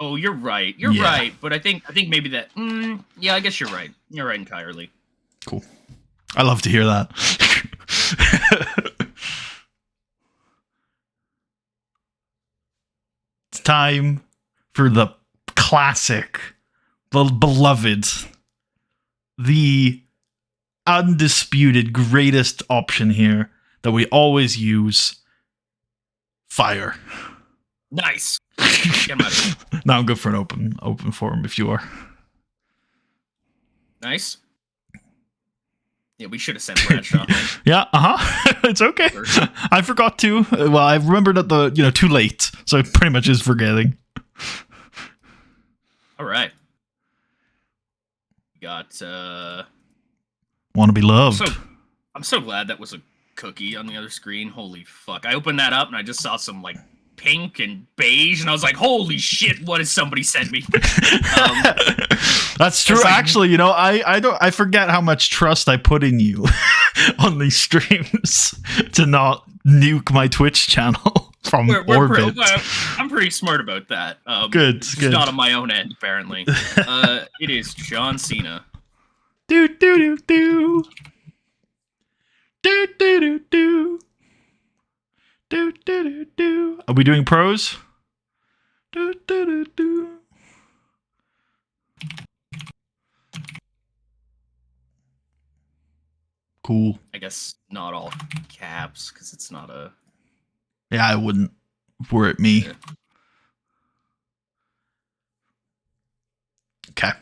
Oh, you're right. You're right. But I think maybe that. Yeah, I guess you're right. You're right entirely. Cool. I love to hear that. It's time for the classic, the beloved, the undisputed greatest option here that we always use. Fire. Nice. Now I'm good for an open forum if you are. Nice. Yeah, we should have sent Bradshaw home. Yeah, it's okay. I forgot to. Well, I remembered at the too late, so it pretty much is forgetting. All right. We got Want to be loved. I'm so glad that was a cookie on the other screen. Holy fuck. I opened that up and I just saw some like pink and beige and I was like, holy shit, what has somebody sent me? That's true. Actually, I forget how much trust I put in you on these streams to not nuke my Twitch channel from orbit. I'm pretty smart about that. Good. Not on my own end, apparently. It is John Cena. Do do do do. Do do do do. Do do do do. Are we doing pros? Do do do do. Cool. I guess not all caps because it's not a. Yeah, I wouldn't. Were it me. Okay.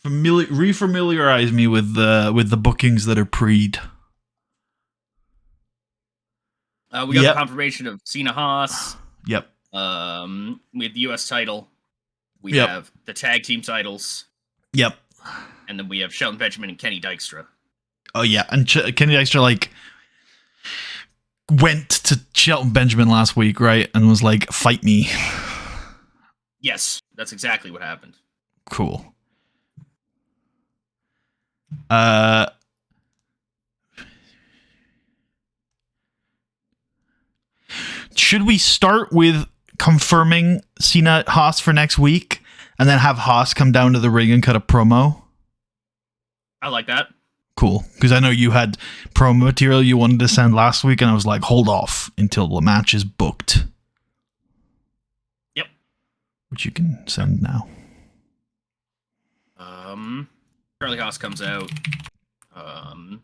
Refamiliarize me with the bookings that are preed. We got the confirmation of Cena Haas. Yep. We have the U.S. title. We have the tag team titles. Yep. And then we have Shelton Benjamin and Kenny Dykstra. Oh yeah, and Kenny Dykstra went to Shelton Benjamin last week, right, and was like, "Fight me." Yes, that's exactly what happened. Cool. Should we start with confirming Cena Haas for next week, and then have Haas come down to the ring and cut a promo? I like that. Cool, because I know you had promo material you wanted to send last week, and I was like, hold off until the match is booked. Yep. Which you can send now. Charlie Haas comes out. I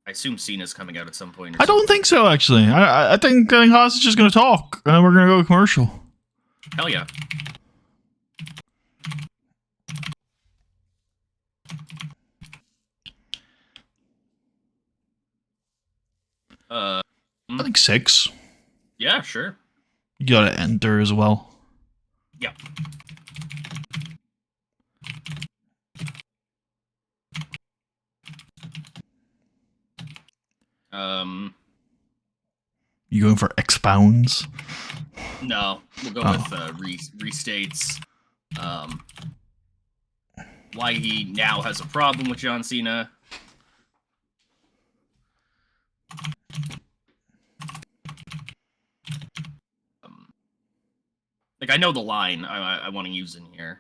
assume Cena's coming out at some point. I don't think so, actually. I think Haas is just going to talk, and then we're going to go commercial. Hell yeah. I think 6. Yeah, sure. You got to enter as well. Yeah. You going for expounds? No, we'll go with restates. Why he now has a problem with John Cena. I know the line I want to use in here.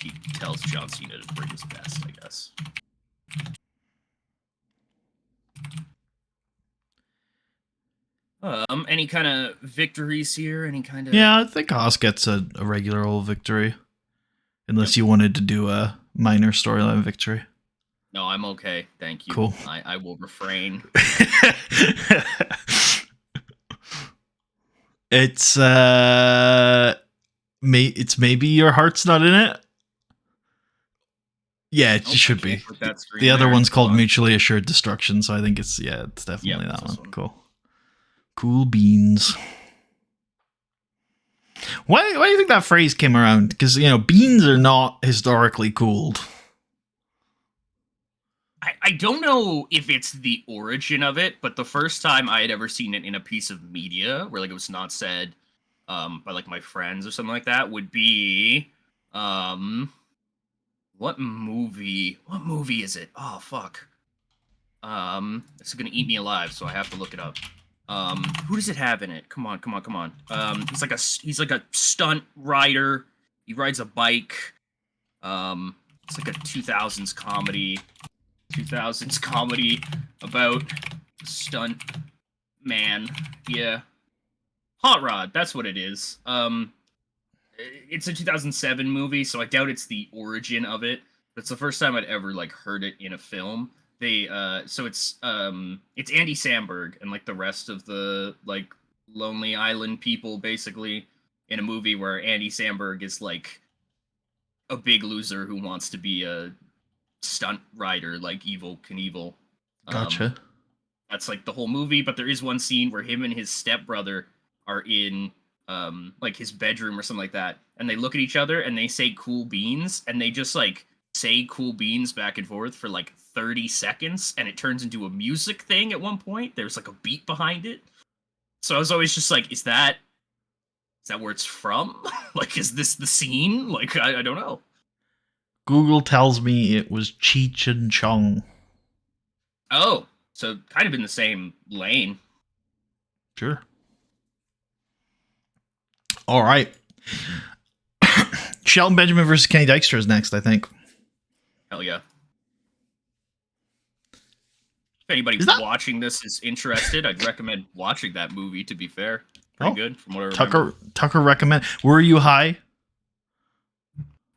He tells John Cena to bring his best, I guess. Any kind of victories here? Any kind of... Yeah, I think Haas gets a regular old victory. Unless you wanted to do a minor storyline victory. No, I'm okay. Thank you. Cool. I will refrain. It's maybe your heart's not in it. Yeah, it should be. The other one's called Mutually Assured Destruction, so I think it's definitely that one. Cool. Cool beans. Why do you think that phrase came around? Because beans are not historically cooled. I don't know if it's the origin of it, but the first time I had ever seen it in a piece of media where it was not said by my friends or something like that would be long What movie? What movie is it? Oh fuck. This is gonna eat me alive, so I have to look it up. Who does it have in it? Come on, come on, come on. He's like a stunt rider. He rides a bike. It's like a 2000s comedy. 2000s comedy about stunt man. Yeah. Hot Rod, that's what it is. It's a 2007 movie, so I doubt it's the origin of it. But it's the first time I'd ever like heard it in a film. So it's Andy Samberg and like the rest of the like Lonely Island people basically in a movie where Andy Samberg is like a big loser who wants to be a stunt rider like Evil Knievel. Gotcha. That's like the whole movie, but there is one scene where him and his stepbrother are in like his bedroom or something like that, and they look at each other and they say cool beans, and they just like say cool beans back and forth for like 30 seconds, and it turns into a music thing at one point. There's like a beat behind it. So I was always just like, is that where it's from? Like, is this the scene? Like, I don't know. Google tells me it was Cheech and Chong. Oh, so kind of in the same lane. Sure. All right. Shelton Benjamin versus Kenny Dykstra is next, I think. Hell yeah. If anybody watching this is interested, I'd recommend watching that movie, to be fair. Pretty good, from what I remember. Tucker recommend. Were you high?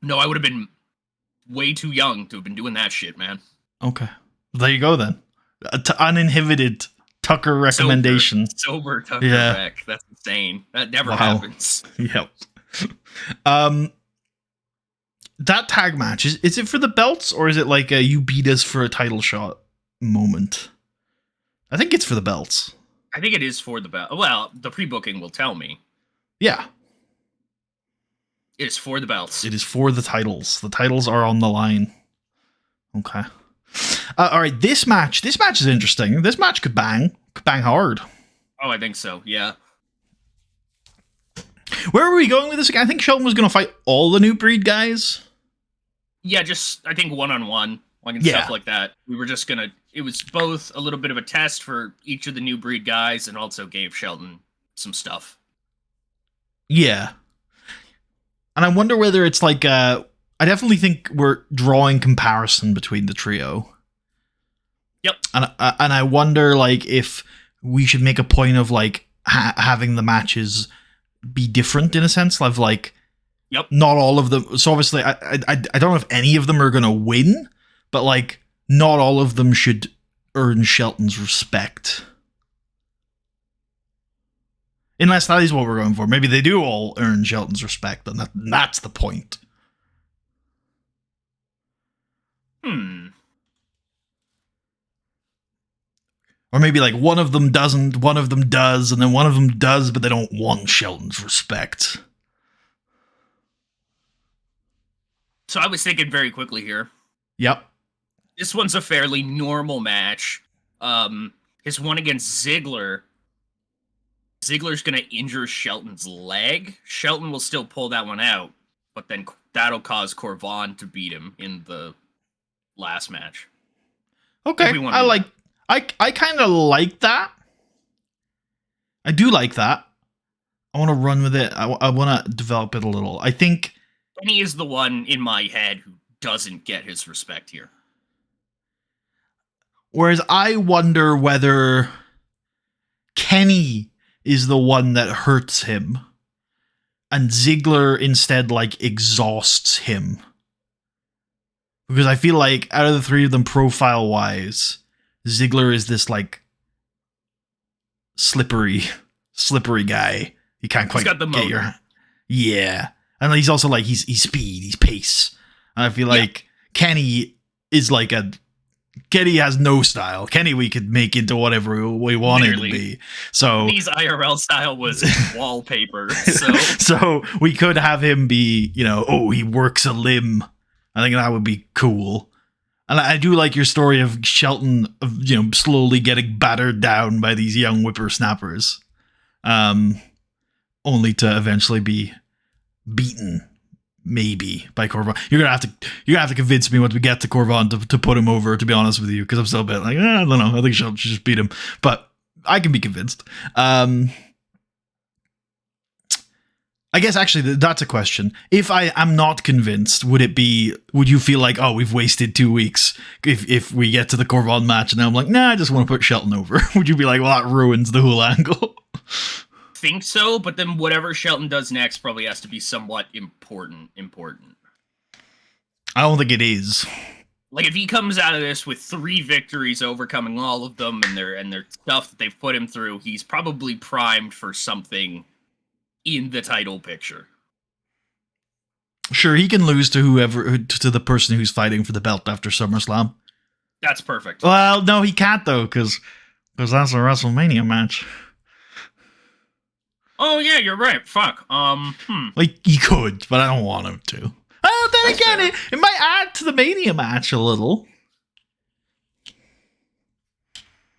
No, I would have been way too young to have been doing that shit, man. Okay. There you go, then. Uninhibited Tucker recommendation. Sober Tucker rec. That's insane. That never happens. Yep. That tag match, is it for the belts, or is it like a you beat us for a title shot moment? I think it's for the belts. I think it is for the belt. Well, the pre-booking will tell me. Yeah. It is for the belts. It is for the titles. The titles are on the line. Okay. All right, this match is interesting. This match could bang hard. Oh, I think so, yeah. Where were we going with this again? I think Shelton was going to fight all the New Breed guys. Yeah, just, I think, one-on-one, like, and stuff like that. We were just going to, it was both a little bit of a test for each of the New Breed guys and also gave Shelton some stuff. Yeah. And I wonder whether it's like, I definitely think we're drawing comparison between the trio. Yep. And I wonder, like, if we should make a point of, like, having the matches be different in a sense of, like, not all of them. So obviously, I don't know if any of them are going to win, but, like, not all of them should earn Shelton's respect. Unless that is what we're going for. Maybe they do all earn Shelton's respect, and that's the point. Or maybe like one of them doesn't, one of them does, and then one of them does, but they don't want Shelton's respect. So I was thinking very quickly here. Yep. This one's a fairly normal match. His one against Ziggler. Ziggler's going to injure Shelton's leg. Shelton will still pull that one out, but then that'll cause Corvon to beat him in the last match. Okay, I kind of like that. I do like that. I want to run with it. I want to develop it a little. I think Kenny is the one in my head who doesn't get his respect here. Whereas I wonder whether Kenny is the one that hurts him, and Ziggler instead, like, exhausts him. Because I feel like out of the three of them, profile-wise, Ziggler is this, like, slippery guy. He can't quite got the get your... Yeah. And he's also, like, he's speed, he's pace. And I feel like Kenny is like a... Kenny has no style. Kenny we could make into whatever we want him to be. So Kenny's IRL style was wallpaper. So we could have him be, he works a limb. I think that would be cool. And I do like your story of Shelton, slowly getting battered down by these young whippersnappers, only to eventually be beaten maybe by Corvon. You're gonna have to convince me once we get to Corvon to put him over. To be honest with you, because I'm still a bit like I don't know. I think Shelton should just beat him, but I can be convinced. I guess actually that's a question. If I am not convinced, would you feel like, oh, we've wasted 2 weeks if we get to the Corvon match and I'm like, nah, I just want to put Shelton over? Would you be like, well, that ruins the whole angle? Think so, but then whatever Shelton does next probably has to be somewhat important. I don't think it is. Like if he comes out of this with 3 victories, overcoming all of them and their stuff that they've put him through, he's probably primed for something in the title picture. Sure, he can lose to the person who's fighting for the belt after SummerSlam. That's perfect. Well, no, he can't though, because that's a WrestleMania match. Oh yeah, you're right. Fuck. Like he could, but I don't want him to. Well, then that's again, it might add to the Mania match a little.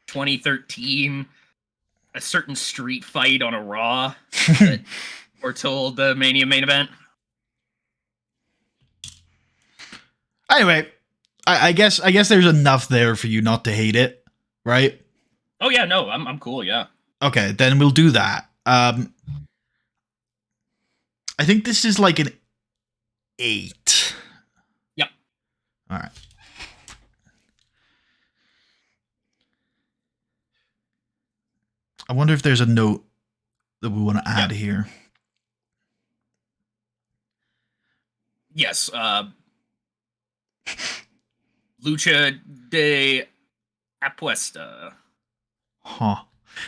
2013, a certain street fight on a Raw that foretold the Mania main event. Anyway, I guess there's enough there for you not to hate it, right? Oh yeah, no, I'm cool. Yeah. Okay, then we'll do that. I think this is like an 8. Yep. All right. I wonder if there's a note that we want to add here. Yes. Lucha de Apuesta. Huh.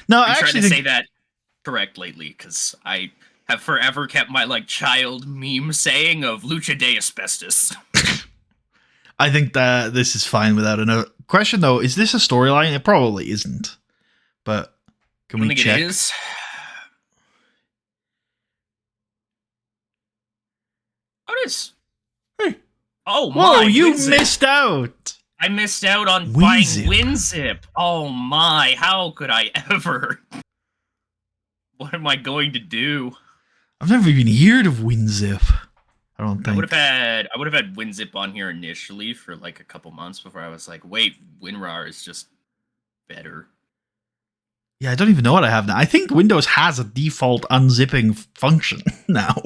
No, I'm I trying actually to say that correct lately because I have forever kept my child meme saying of Lucha de Asbestos. I think that this is fine without a note. Question though, is this a storyline? It probably isn't. But can we check? It is. Oh, it is. Hey. Oh, whoa, you WinZip. missed out. I missed out on WinZip. buying WinZip. Oh my, how could I ever? What am I going to do? I've never even heard of WinZip. I don't think. I would have had WinZip on here initially for a couple months before I was like, wait, WinRAR is just better. Yeah, I don't even know what I have now. I think Windows has a default unzipping function now.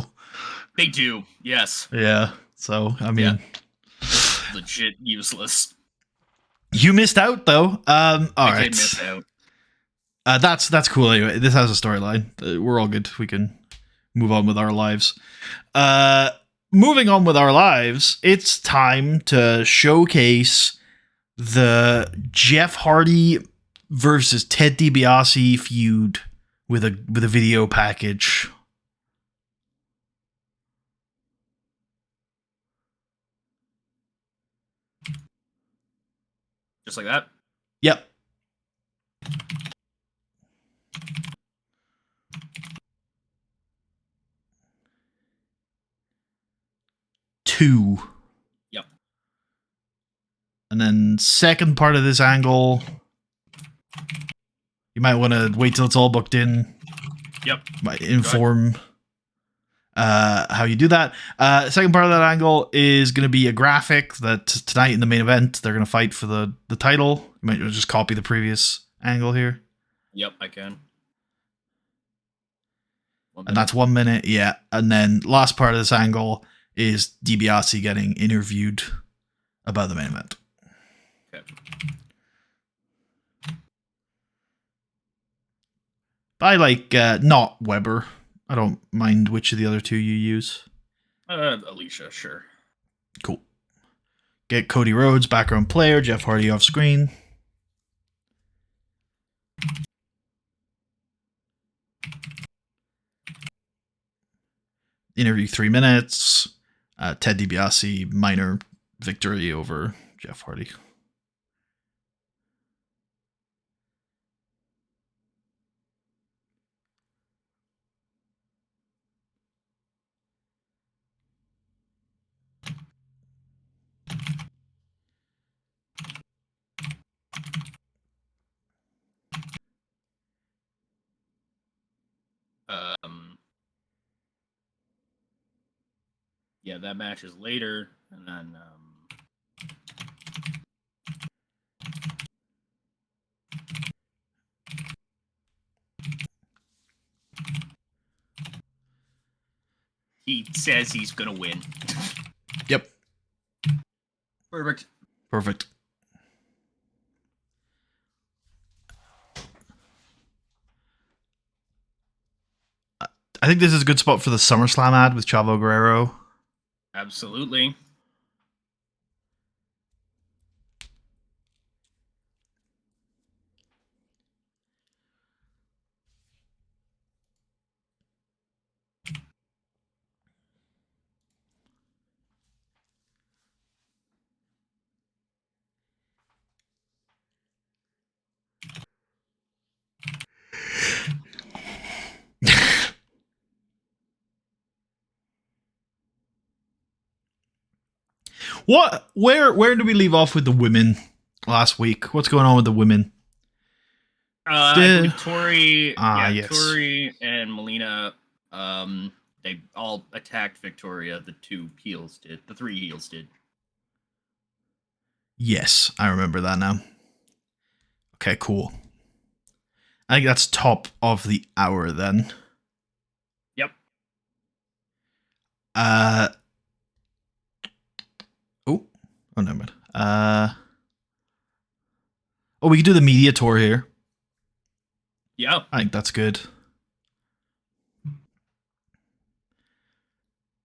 They do, yes. Yeah, so, I mean... Yeah. Legit useless. You missed out, though. All right. I did miss out. That's cool anyway. This has a storyline. We're all good. We can move on with our lives. Moving on with our lives, it's time to showcase the Jeff Hardy versus Ted DiBiase feud with a video package. Just like that? Yep. Two. Yep. And then second part of this angle, you might want to wait till it's all booked in. Yep. Might inform how you do that. Second part of that angle is going to be a graphic that tonight in the main event, they're going to fight for the title. You might just copy the previous angle here. Yep, I can. And that's 1 minute, yeah. And then last part of this angle is DiBiase getting interviewed about the main event. Okay. I like not Weber. I don't mind which of the other two you use. Alicia, sure. Cool. Get Cody Rhodes, background player, Jeff Hardy off screen. Interview 3 minutes. Ted DiBiase, minor victory over Jeff Hardy. yeah, that match is later, and then he says he's gonna win. Yep. Perfect. Perfect. I think this is a good spot for the SummerSlam ad with Chavo Guerrero. Absolutely. What? Where do we leave off with the women last week? What's going on with the women? I believe Tori, yes. Tori and Melina, they all attacked Victoria. The three heels did. Yes, I remember that now. Okay, cool. I think that's top of the hour then. Yep. Oh, never mind. We could do the media tour here. Yeah. I think that's good.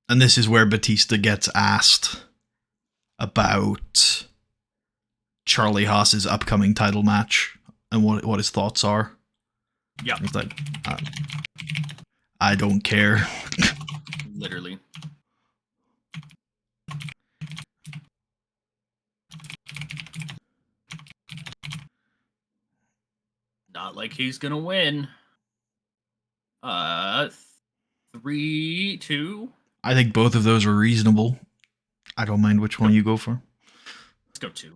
And this is where Batista gets asked about Charlie Haas's upcoming title match and what his thoughts are. Yeah. He's like, I don't care. Literally. Not like he's gonna win. 3, 2. I think both of those are reasonable. I don't mind which one you go for. Let's go 2.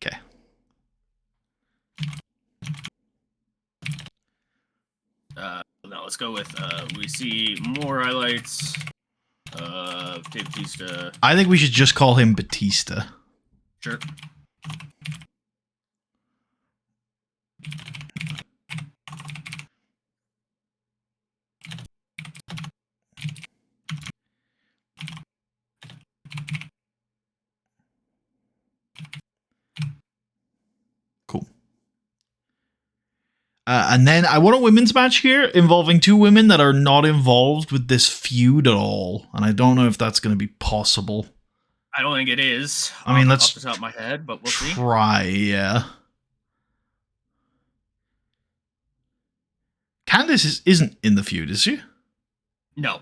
Okay. No, let's go with we see more highlights. Batista. I think we should just call him Batista. Sure. Cool. And then I want a women's match here involving two women that are not involved with this feud at all. And I don't know if that's going to be possible. I don't think it is. I mean, off the top of my head, but we'll try, yeah. Candice isn't in the feud, is she? No.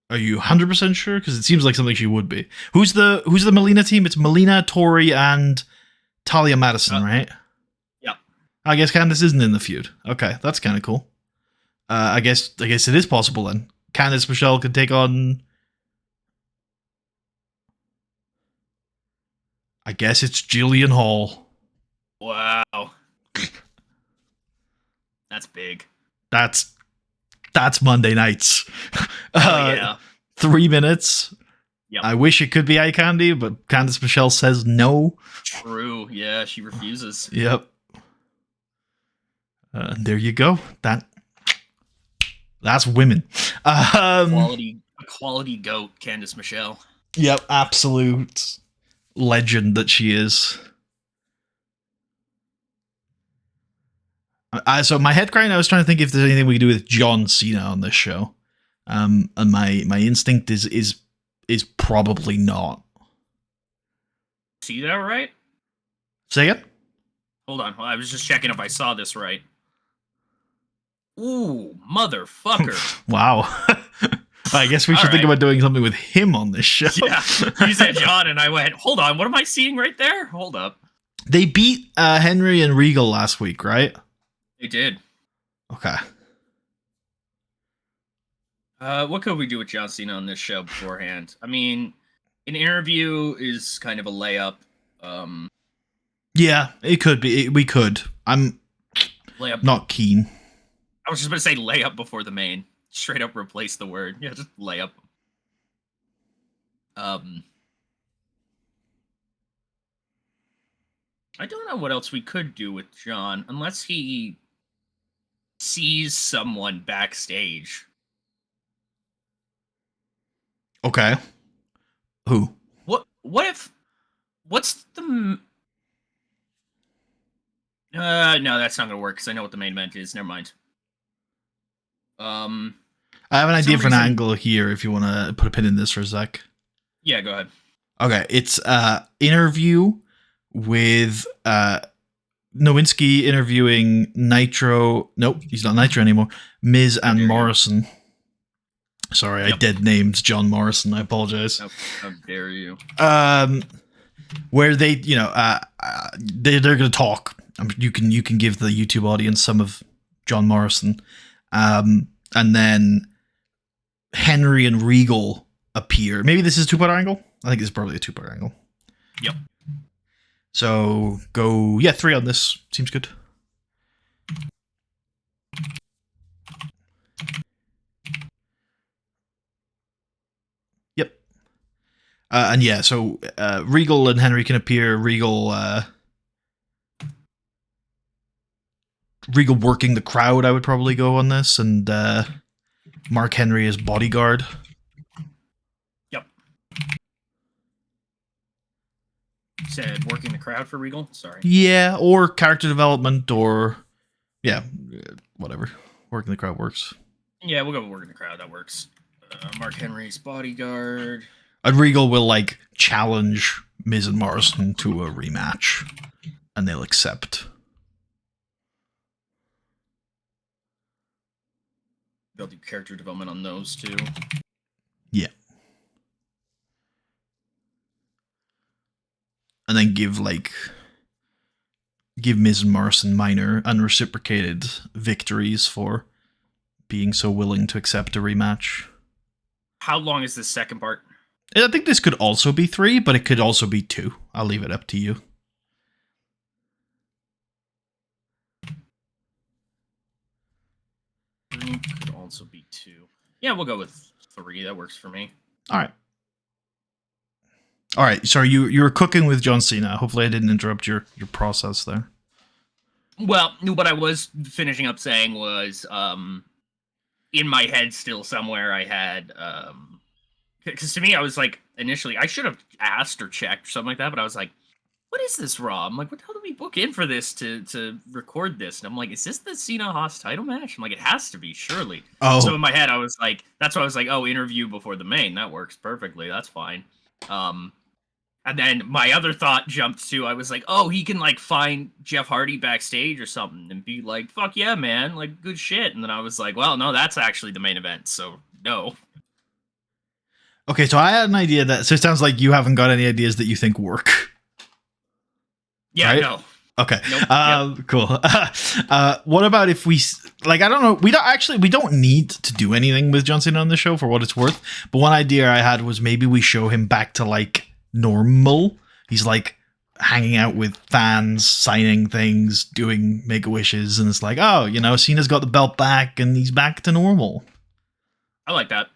Are you 100% sure? Because it seems like something she would be. Who's the Melina team? It's Melina, Tori, and Talia Madison, right? Yeah. I guess Candice isn't in the feud. Okay, that's kind of cool. I guess it is possible then. Candice Michelle could take on. I guess it's Jillian Hall. Wow. That's big. That's Monday nights. Yeah. 3 minutes. Yep. I wish it could be eye candy, but Candice Michelle says no. True. Yeah, she refuses. Yep. There you go. That's women. Quality goat, Candice Michelle. Yep, absolute legend that she is. So my head crying, I was trying to think if there's anything we could do with John Cena on this show. And my instinct is probably not. See that right? Say it? Hold on. I was just checking if I saw this right. Ooh, motherfucker. Wow. I guess we should think about doing something with him on this show. Yeah. You said John, and I went, hold on, what am I seeing right there? Hold up. They beat Henry and Regal last week, right? They did. Okay. What could we do with John Cena on this show beforehand? I mean, an interview is kind of a layup. Yeah, it could be. We could. I'm layup. Not keen. I was just going to say layup before the main. Straight up replace the word. Yeah, just layup. Um, I don't know what else we could do with John, unless he sees someone backstage. Okay. Who? What if? What's the? No, that's not gonna work because I know what the main event is. Never mind. I have an For idea some for an reason, angle here if you want to put a pin in this for a sec. yeah, go ahead. Okay, it's interview with Nowinski interviewing Nitro. Nope, he's not Nitro anymore. Miz How and dare you. Morrison. Sorry, I Yep. dead named John Morrison. I apologize. How dare you? Where they, they're gonna talk. You can give the YouTube audience some of John Morrison, and then Henry and Regal appear. Maybe this is a two-part angle. I think it's probably a two-part angle. Yep. So go, 3 on this. Seems good. Yep. And yeah, so Regal and Henry can appear. Regal working the crowd, I would probably go on this, and Mark Henry as bodyguard. Yep. Said working the crowd for Regal. Sorry. Yeah, or character development, or whatever. Working the crowd works. Yeah, we'll go with working the crowd. That works. Mark Henry's bodyguard. And Regal will like challenge Miz and Morrison to a rematch, and they'll accept. They'll do character development on those two. Yeah. And then give Miz and Morrison minor unreciprocated victories for being so willing to accept a rematch. How long is this second part? I think this could also be 3, but it could also be 2. I'll leave it up to you. Could also be 2. Yeah, we'll go with 3. That works for me. All right. Sorry, you were cooking with John Cena. Hopefully, I didn't interrupt your process there. Well, what I was finishing up saying was, in my head still somewhere I had, because to me I was like, initially I should have asked or checked or something like that, but I was like, what is this Raw? I'm like, what the hell did we book in for this to record this? And I'm like, is this the Cena Haas title match? I'm like, it has to be, surely. Oh, So in my head I was like, that's why I was like, oh, interview before the main. That works perfectly. That's fine. And then my other thought jumped to, I was like, oh, he can like find Jeff Hardy backstage or something and be like, fuck yeah, man, like good shit. And then I was like, well, no, that's actually the main event, so no. okay. So I had an idea that. So it sounds like you haven't got any ideas that you think work. Yeah, right? no. Okay. Nope. Cool. What about if we I don't know. We don't need to do anything with John Cena on the show for what it's worth. But one idea I had was maybe we show him back to like normal. He's like hanging out with fans, signing things, doing Make-A-Wishes, and it's like, oh, Cena's got the belt back and he's back to normal. I like that.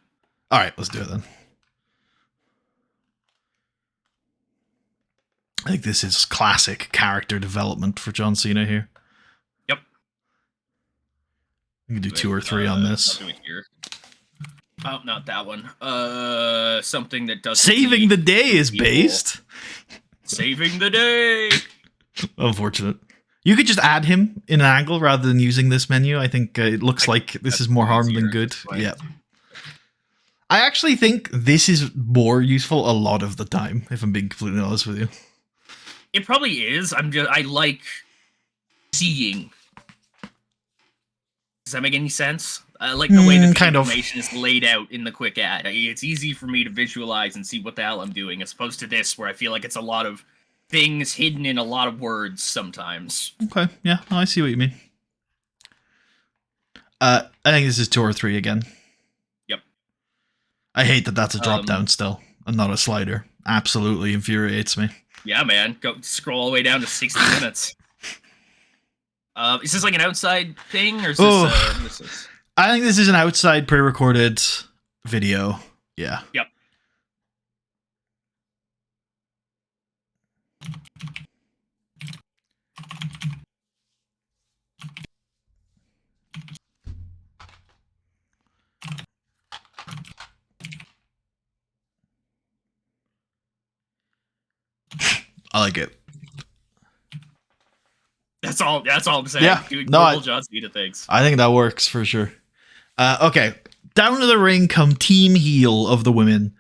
All right, let's do it then. I think this is classic character development for John Cena here. Yep. You can do 2 or 3 on this. I'll do it here. Oh, not that one. Something that doesn't. Saving the Day is based. Saving the Day. Unfortunate. You could just add him in an angle rather than using this menu. I think it looks like this is more harm than good. Yeah. I actually think this is more useful a lot of the time, if I'm being completely honest with you. It probably is. I like seeing. Does that make any sense? I like the way that the information is laid out in the quick ad. It's easy for me to visualize and see what the hell I'm doing, as opposed to this, where I feel like it's a lot of things hidden in a lot of words sometimes. Okay, yeah, I see what you mean. I think this is 2 or 3 again. Yep. I hate that that's a drop down still, and not a slider. Absolutely infuriates me. Yeah, man. Go scroll all the way down to 60 minutes. Is this like an outside thing, or is this? I think this is an outside pre-recorded video. Yeah. Yep. I like it. That's all I'm saying. Yeah, Doing no, normal John Cena things. I think that works for sure. Okay, down to the ring come Team Heel of the women.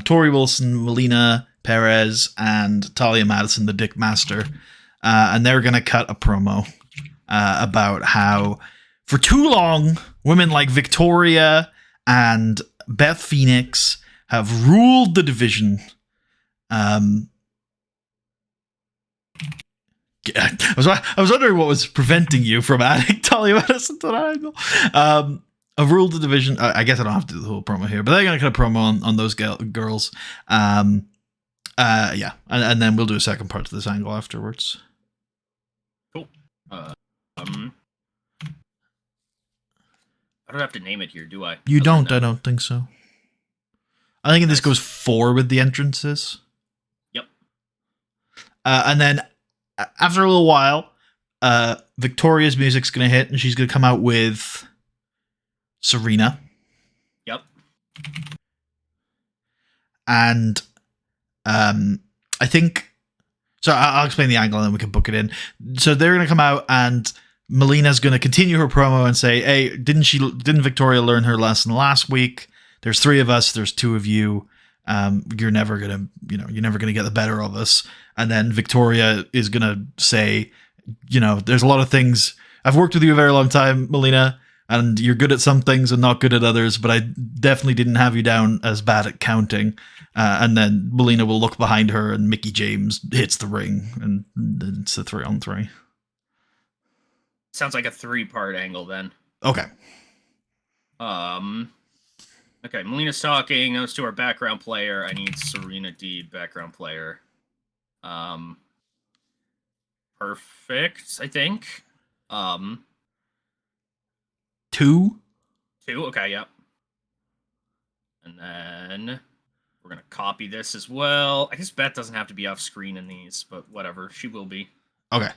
Tori Wilson, Melina Perez, and Talia Madison, the Dick Master. And they're going to cut a promo about how, for too long, women like Victoria and Beth Phoenix have ruled the division. I was wondering what was preventing you from adding Talia Madison to that angle. I've ruled the division. I guess I don't have to do the whole promo here, but they're going to cut a promo on those girls. Yeah, and then we'll do a second part to this angle afterwards. Cool. I don't have to name it here, do I? You don't? I don't think so. I think this goes 4 with the entrances. Yep. And then after a little while, Victoria's music's going to hit, and she's going to come out with Serena. Yep. And I think... So I'll explain the angle and then we can book it in. So they're going to come out and Melina's going to continue her promo and say, hey, didn't Victoria learn her lesson last week? There's 3 of us. There's 2 of you. You're never going to get the better of us. And then Victoria is going to say, there's a lot of things. I've worked with you a very long time, Melina, and you're good at some things and not good at others, but I definitely didn't have you down as bad at counting. And then Melina will look behind her and Mickie James hits the ring and it's a 3-on-3. Sounds like a 3-part angle then. Okay. Okay, Melina's talking. Those 2 are background player. I need Serena D, background player. Perfect, I think. 2? 2, okay, yep. And then we're going to copy this as well. I guess Beth doesn't have to be off screen in these, but whatever. She will be. Okay.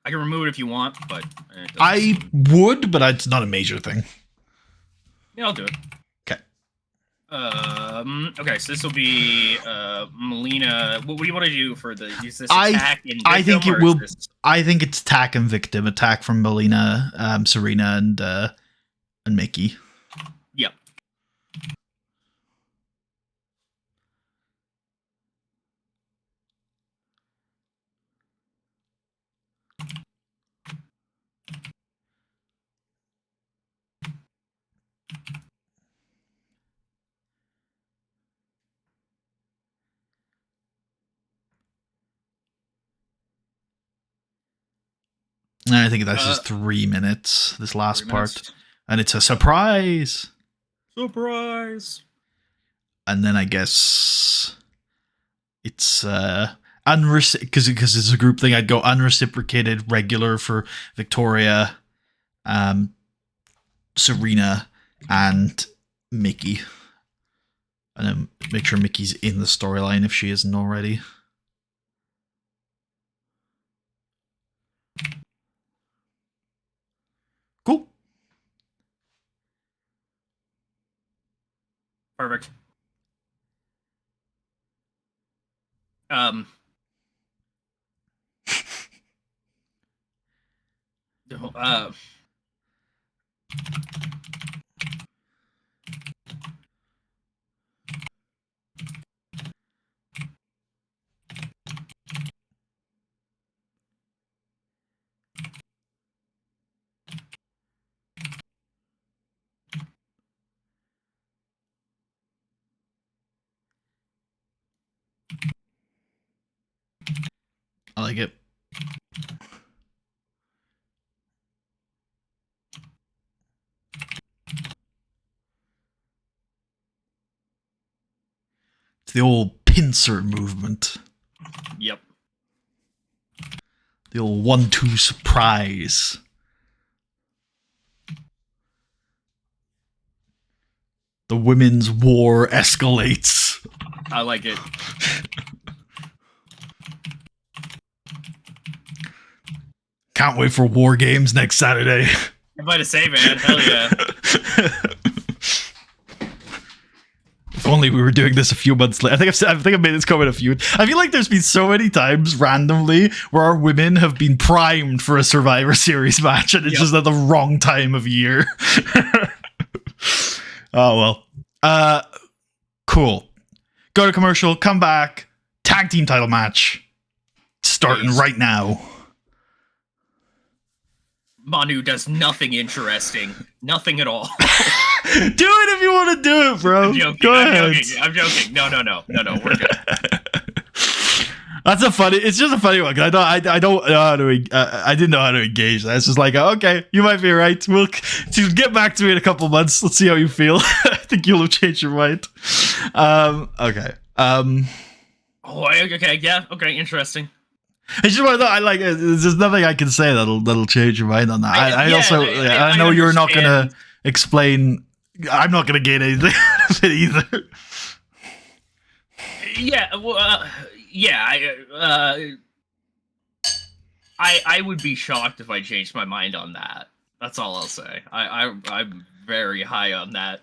I can remove it if you want, but... I would, but it's not a major thing. Yeah, I'll do it. Okay. Okay, so this will be Melina. What do you want to do for the... Is this attack in Victim, I think it will... This... I think it's attack and Victim. Attack from Melina, Serena, and Mickie. Yep. And I think that's just 3 minutes, this last part. And it's a surprise. Surprise. And then I guess it's because it's a group thing, I'd go unreciprocated regular for Victoria, Serena, and Mickie. And then make sure Mickey's in the storyline if she isn't already. Cool. Perfect. I like it. It's the old pincer movement. Yep. The old 1-2 surprise. The women's war escalates. I like it. Can't wait for War Games next Saturday. I'm about to say, man, hell yeah. If only we were doing this a few months later. I think I've made this comment a few. I feel like there's been so many times randomly where our women have been primed for a Survivor Series match, and it's just at the wrong time of year. Oh well. Cool. Go to commercial. Come back. Tag team title match starting right now. Manu does nothing interesting. Nothing at all. Do it if you want to do it, bro. I'm joking. Go ahead. I'm joking. No. We're good. That's a funny. It's just a funny one. Cause I don't know how to. I didn't know how to engage that. It's just like, okay, you might be right. We'll get back to me in a couple months. Let's see how you feel. I think you'll have changed your mind. Okay. Oh, okay. Yeah. Okay. Interesting. It's just one of those, I like. There's nothing I can say that'll change your mind on that. I know you're not gonna explain. I'm not gonna gain anything out of it either. Yeah. Well. Yeah. I would be shocked if I changed my mind on that. That's all I'll say. I'm very high on that.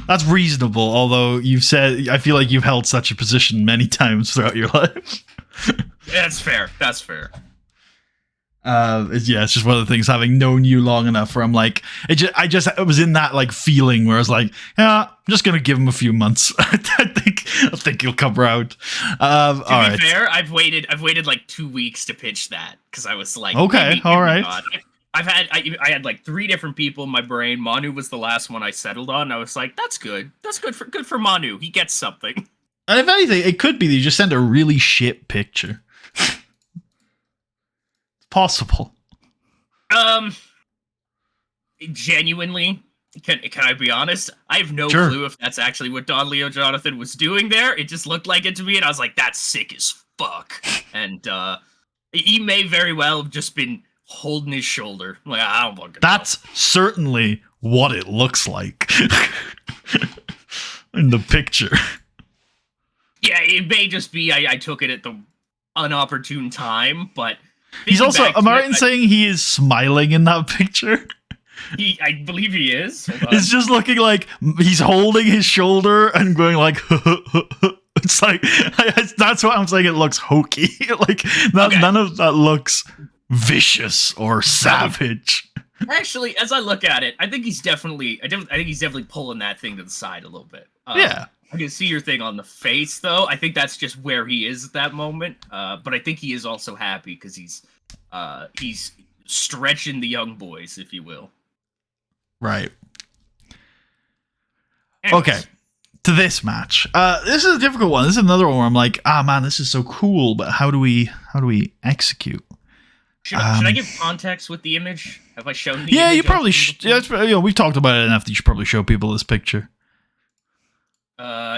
That's reasonable. Although you've said, I feel like you've held such a position many times throughout your life. That's fair. That's fair. It's just one of the things, having known you long enough, where I'm like, I was in that like feeling where I was like, yeah, I'm just gonna give him a few months. I think he'll come around. To be fair, I've waited like 2 weeks to pitch that because I was like, okay, all right. I had like 3 different people in my brain. Manu was the last one I settled on. I was like, that's good. That's good for Manu. He gets something. And if anything, it could be that you just sent a really shit picture. Possible. Genuinely, can I be honest? I have no clue if that's actually what Don Leo Jonathan was doing there. It just looked like it to me, and I was like, that's sick as fuck. And he may very well have just been holding his shoulder. Like, I don't fucking know. That's certainly what it looks like in the picture. Yeah, it may just be I took it at the unopportune time, but he's also, am I right in saying he is smiling in that picture? I believe he is. It's just looking like he's holding his shoulder and going like, it's like, that's what I'm saying. It looks hokey. Like, none of that looks vicious or savage. Actually, as I look at it, I think he's definitely pulling that thing to the side a little bit. Yeah. I can see your thing on the face, though. I think that's just where he is at that moment. But I think he is also happy because he's stretching the young boys, if you will. Right. Anyways. Okay. To this match. This is a difficult one. This is another one where I'm like, man, this is so cool, but how do we execute? Should I give context with the image? Have I shown the image? Yeah, you probably should. We've talked about it enough that you should probably show people this picture.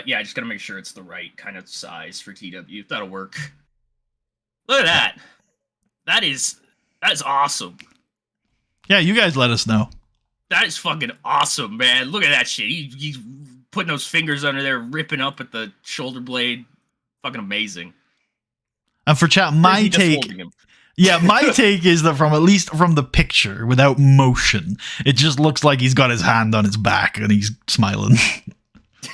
Yeah, I just gotta make sure it's the right kind of size for TW. That'll work. Look at that. That is awesome. Yeah, you guys let us know. That is fucking awesome, man. Look at that shit. He's putting those fingers under there, ripping up at the shoulder blade. Fucking amazing. And for chat, my take is that at least from the picture, without motion, it just looks like he's got his hand on his back and he's smiling.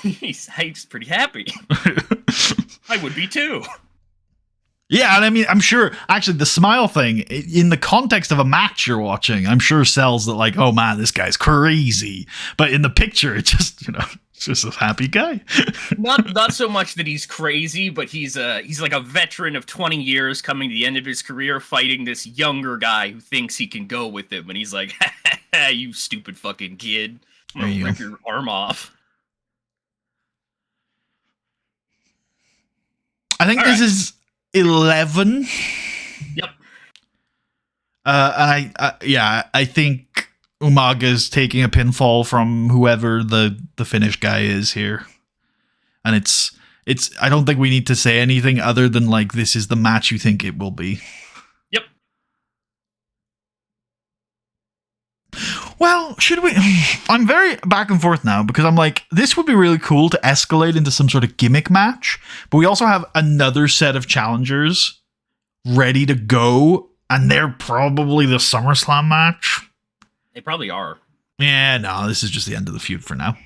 He's pretty happy. I would be too. Yeah, and I mean, I'm sure, actually, the smile thing, in the context of a match you're watching, I'm sure sells that, like, oh man, this guy's crazy. But in the picture, it's just, it's just a happy guy. not so much that he's crazy, but he's like a veteran of 20 years coming to the end of his career fighting this younger guy who thinks he can go with him. And he's like, you stupid fucking kid. I'm gonna rip your arm off. I think this is 11. Yep. And I think Umaga's taking a pinfall from whoever the Finnish guy is here. And it's I don't think we need to say anything other than like, this is the match you think it will be. Yep. Well, should we? I'm very back and forth now because I'm like, this would be really cool to escalate into some sort of gimmick match, but we also have another set of challengers ready to go and they're probably the SummerSlam match. They probably are. Yeah, no, this is just the end of the feud for now.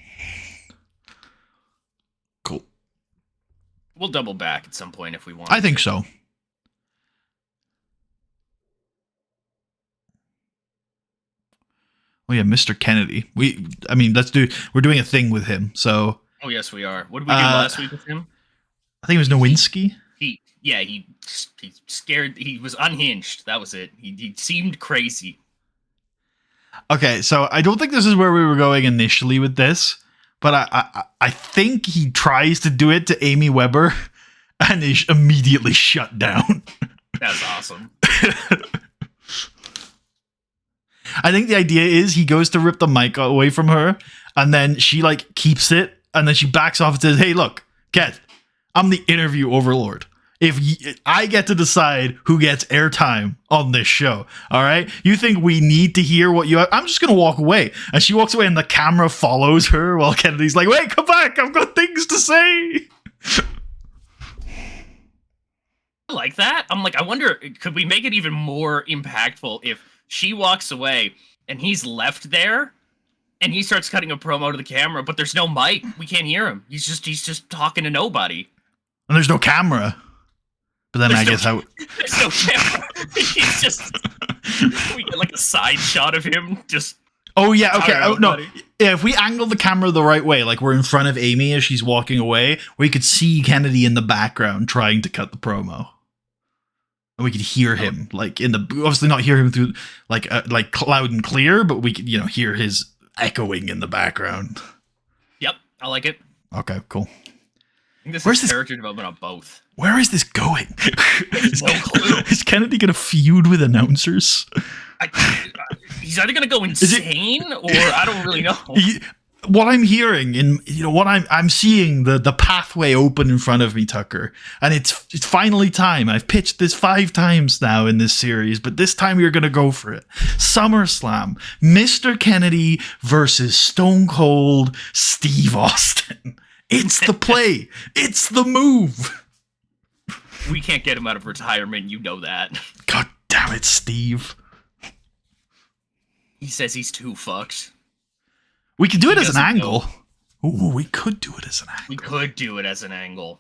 Cool. We'll double back at some point if we want. I think so. Oh yeah, Mr. Kennedy. We're doing a thing with him. So. Oh yes, we are. What did we do last week with him? I think it was Nowinski. He scared. He was unhinged. That was it. He seemed crazy. Okay, so I don't think this is where we were going initially with this, but I think he tries to do it to Amy Weber, and is immediately shut down. That's awesome. I think the idea is he goes to rip the mic away from her, and then she like keeps it, and then she backs off and says, "Hey, look, Ket, I'm the interview overlord. I get to decide who gets airtime on this show. All right, you think we need to hear what you have? I'm just gonna walk away." And she walks away, and the camera follows her while Kennedy's like, "Wait, come back! I've got things to say." I like that. I'm like, I wonder, could we make it even more impactful if she walks away and he's left there and he starts cutting a promo to the camera, but there's no mic. We can't hear him. He's just talking to nobody. And there's no camera. But then there's there's no camera. He's just we get like a side shot of him just. Oh yeah, okay. No, yeah. If we angle the camera the right way, like we're in front of Amy as she's walking away, we could see Kennedy in the background trying to cut the promo, and we could hear him like in the obviously not hear him through like loud and clear, but we could hear his echoing in the background. Yep, I like it. Okay, cool. I think this is character development on both. Where is this going? No clue. Is Kennedy gonna feud with announcers? He's either gonna go insane or I don't really know. What I'm hearing and what I'm seeing the pathway open in front of me, Tucker, and it's finally time. I've pitched this 5 times now in this series, but this time you're gonna go for it. SummerSlam, Mr. Kennedy versus Stone Cold Steve Austin. It's the play. It's the move. We can't get him out of retirement. You know that. God damn it, Steve. He says he's too fucked. We could do it as an angle. Ooh, we could do it as an angle. We could do it as an angle.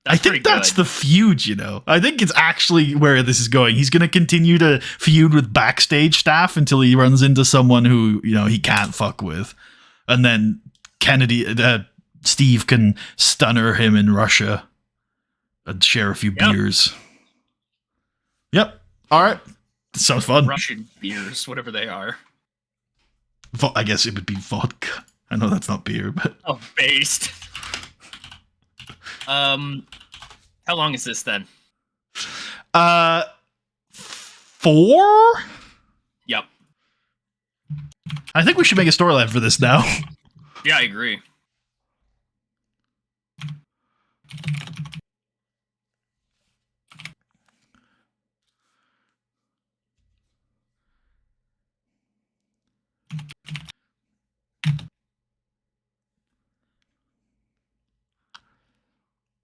I think that's the feud, I think it's actually where this is going. He's going to continue to feud with backstage staff until he runs into someone who, he can't fuck with. And then Steve can stunner him in Russia and share a few beers. Yep. All right. Sounds fun. Russian beers, whatever they are. I guess it would be vodka. I know that's not beer, but... Oh, based. How long is this then? 4? Yep. I think we should make a storyline for this now. Yeah, I agree.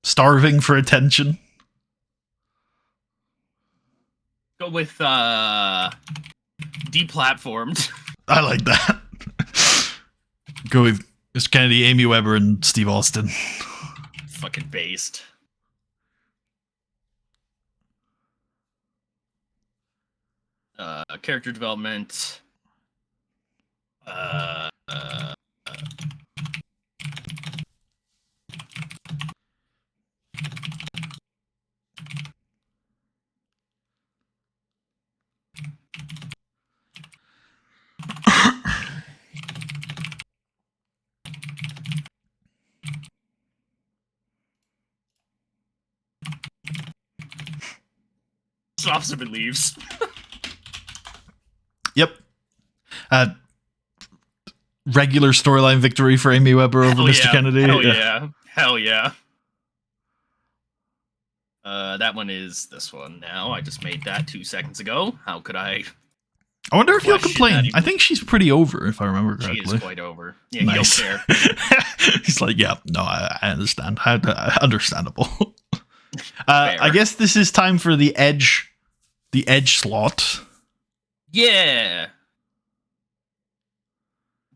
Starving for attention. Go with deplatformed. I like that. Go with Mr. Kennedy, Amy Weber, and Steve Austin. Fucking based. Character development. Stops him and leaves. Yep. Regular storyline victory for Amy Weber over Mr. Kennedy. Hell yeah. Hell yeah. That one is this one now. I just made that 2 seconds ago. How could I? I wonder if he'll complain. I think she's pretty over, if I remember correctly. She is quite over. Yeah, nice. He don't care. He's like, yeah, no, I understand. Understandable. I guess this is time for the Edge The Edge slot. Yeah.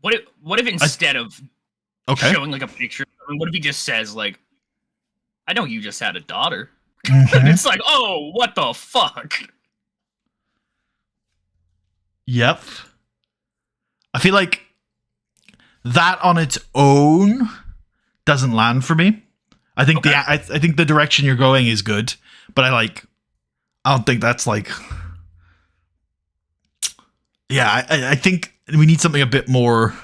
What if instead of showing like a picture, what if he just says like, "I know you just had a daughter," and it's like, "Oh, what the fuck?" Yep. I feel like that on its own doesn't land for me. I think I think the direction you're going is good, but I don't think that's like. Yeah, I think we need something a bit more.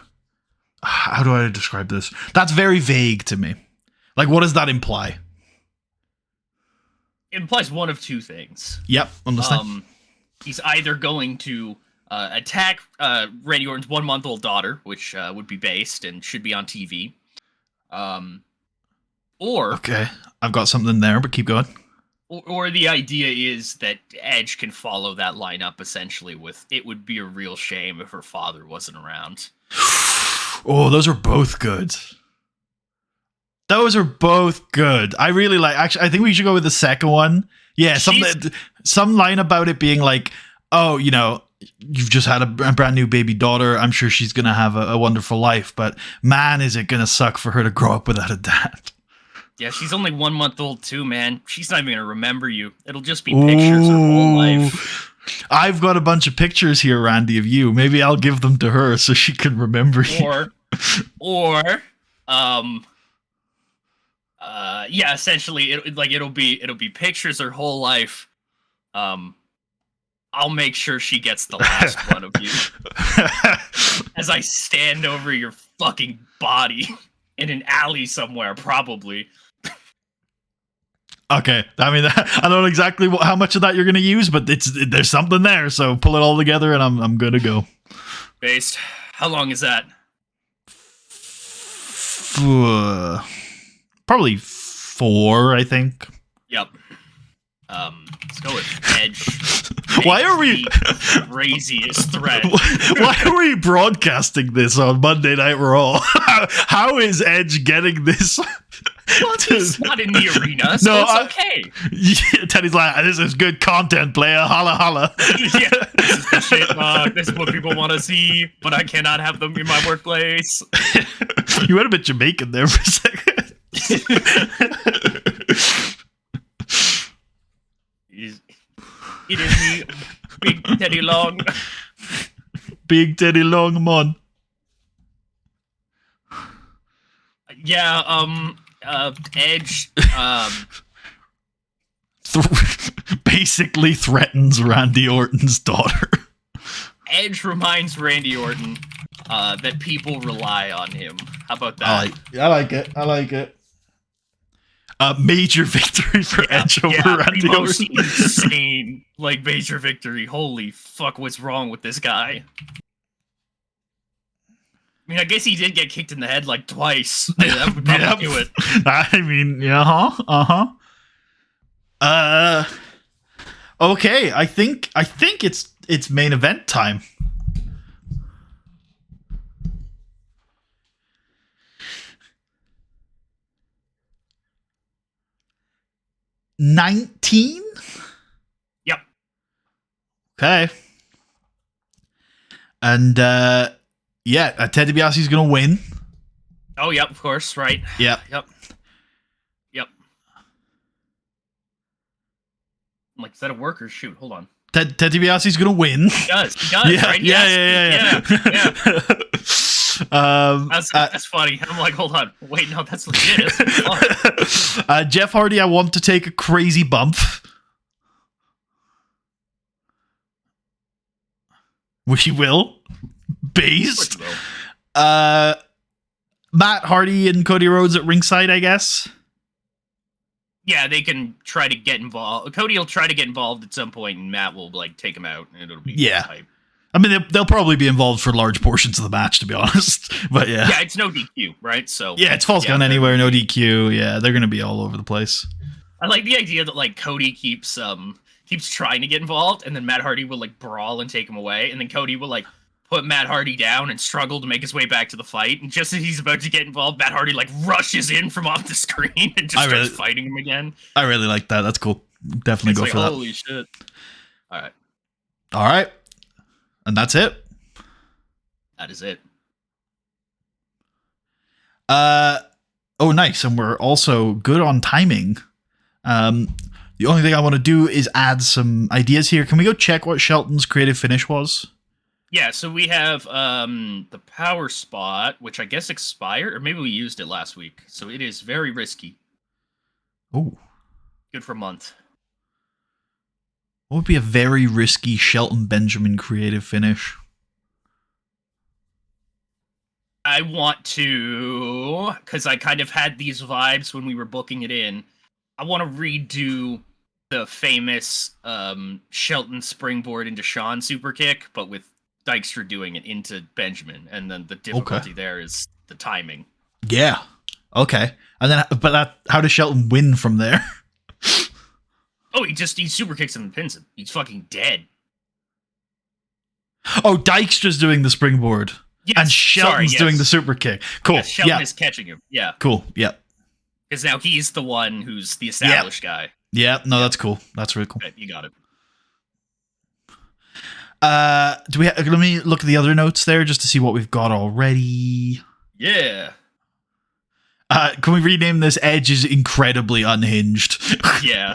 How do I describe this? That's very vague to me. Like, what does that imply? It implies one of two things. Yep, understand. He's either going to attack Randy Orton's 1-month-old daughter, which would be based and should be on TV. Or okay, I've got something there, but keep going. Or the idea is that Edge can follow that lineup essentially with it would be a real shame if her father wasn't around. Oh, those are both good. Those are both good. I really like. Actually, I think we should go with the second one. Yeah, some line about it being like, oh, you know, you've just had a brand new baby daughter. I'm sure she's gonna have a wonderful life, but man, is it gonna suck for her to grow up without a dad. Yeah, she's only 1 month old too, man. She's not even gonna remember you. It'll just be pictures her whole life. I've got a bunch of pictures here, Randy, of you. Maybe I'll give them to her so she can remember you. Yeah, essentially, it'll be pictures her whole life. I'll make sure she gets the last one of you as I stand over your fucking body in an alley somewhere, probably. Okay, I mean, I don't know exactly how much of that you're going to use, but there's something there, so pull it all together, and I'm good to go. Based, how long is that? Probably 4, I think. Yep. Let's go with Edge. Why are we craziest threat? Why are we broadcasting this on Monday Night Raw? How is Edge getting this? Well, he's not in the arena, so it's okay. Yeah, Teddy's like, this is good content, player. Holla, holla. Yeah, this is the shit. This is what people want to see, but I cannot have them in my workplace. You went a bit Jamaican there for a second. It is me, Big Teddy Long. Big Teddy Long, man. Yeah, Edge, basically threatens Randy Orton's daughter. Edge reminds Randy Orton that people rely on him. How about that? I like it. Major victory for Edge over Randy Orton. Insane, major victory. Holy fuck, what's wrong with this guy? I mean, I guess he did get kicked in the head twice. That would probably do it. I mean, okay, I think it's main event time. $19? Yep. Okay. And Ted DiBiase's gonna win. Oh, yep, of course, right. Yep. I'm like, is that a work or shoot? Hold on. Ted DiBiase's gonna win. He does, Yeah, right? Yeah. That's funny. I'm like, hold on. Wait, no, that's legit. Jeff Hardy, I want to take a crazy bump. Which he will. Based. Matt Hardy and Cody Rhodes at ringside, I guess. Yeah, they can try to get involved. Cody will try to get involved at some point, and Matt will take him out, and it'll be hype. I mean, they'll probably be involved for large portions of the match, to be honest. But yeah. Yeah, it's no DQ, right? So yeah, it's false count anywhere, no DQ. Yeah, they're gonna be all over the place. I like the idea that Cody keeps trying to get involved, and then Matt Hardy will brawl and take him away, and then Cody will put Matt Hardy down and struggle to make his way back to the fight. And just as he's about to get involved, Matt Hardy rushes in from off the screen and just starts fighting him again. I really like that. That's cool. Definitely go for that. Holy shit. All right, All right. And that's it. that is it. Oh, nice. And we're also good on timing. The only thing I want to do is add some ideas here. Can we go check what Shelton's creative finish was? Yeah, so we have the power spot, which I guess expired, or maybe we used it last week. So it is very risky. Oh. Good for a month. What would be a very risky Shelton Benjamin creative finish? I want to, because I kind of had these vibes when we were booking it in. I want to redo the famous Shelton springboard into Sean super kick, but with Dykstra doing it into Benjamin, and then the difficulty there is the timing. Yeah. Okay. And then, how does Shelton win from there? Oh, he super kicks him and pins him. He's fucking dead. Oh, Dykstra's doing the springboard. Yes, and Shelton's doing the super kick. Cool. Yes, Shelton is catching him. Yeah. Cool. Yep. Because now he's the one who's the established guy. Yeah. No, that's cool. That's really cool. Okay, you got it. Let me look at the other notes there just to see what we've got already. Yeah. Can we rename this Edge is incredibly unhinged? Yeah.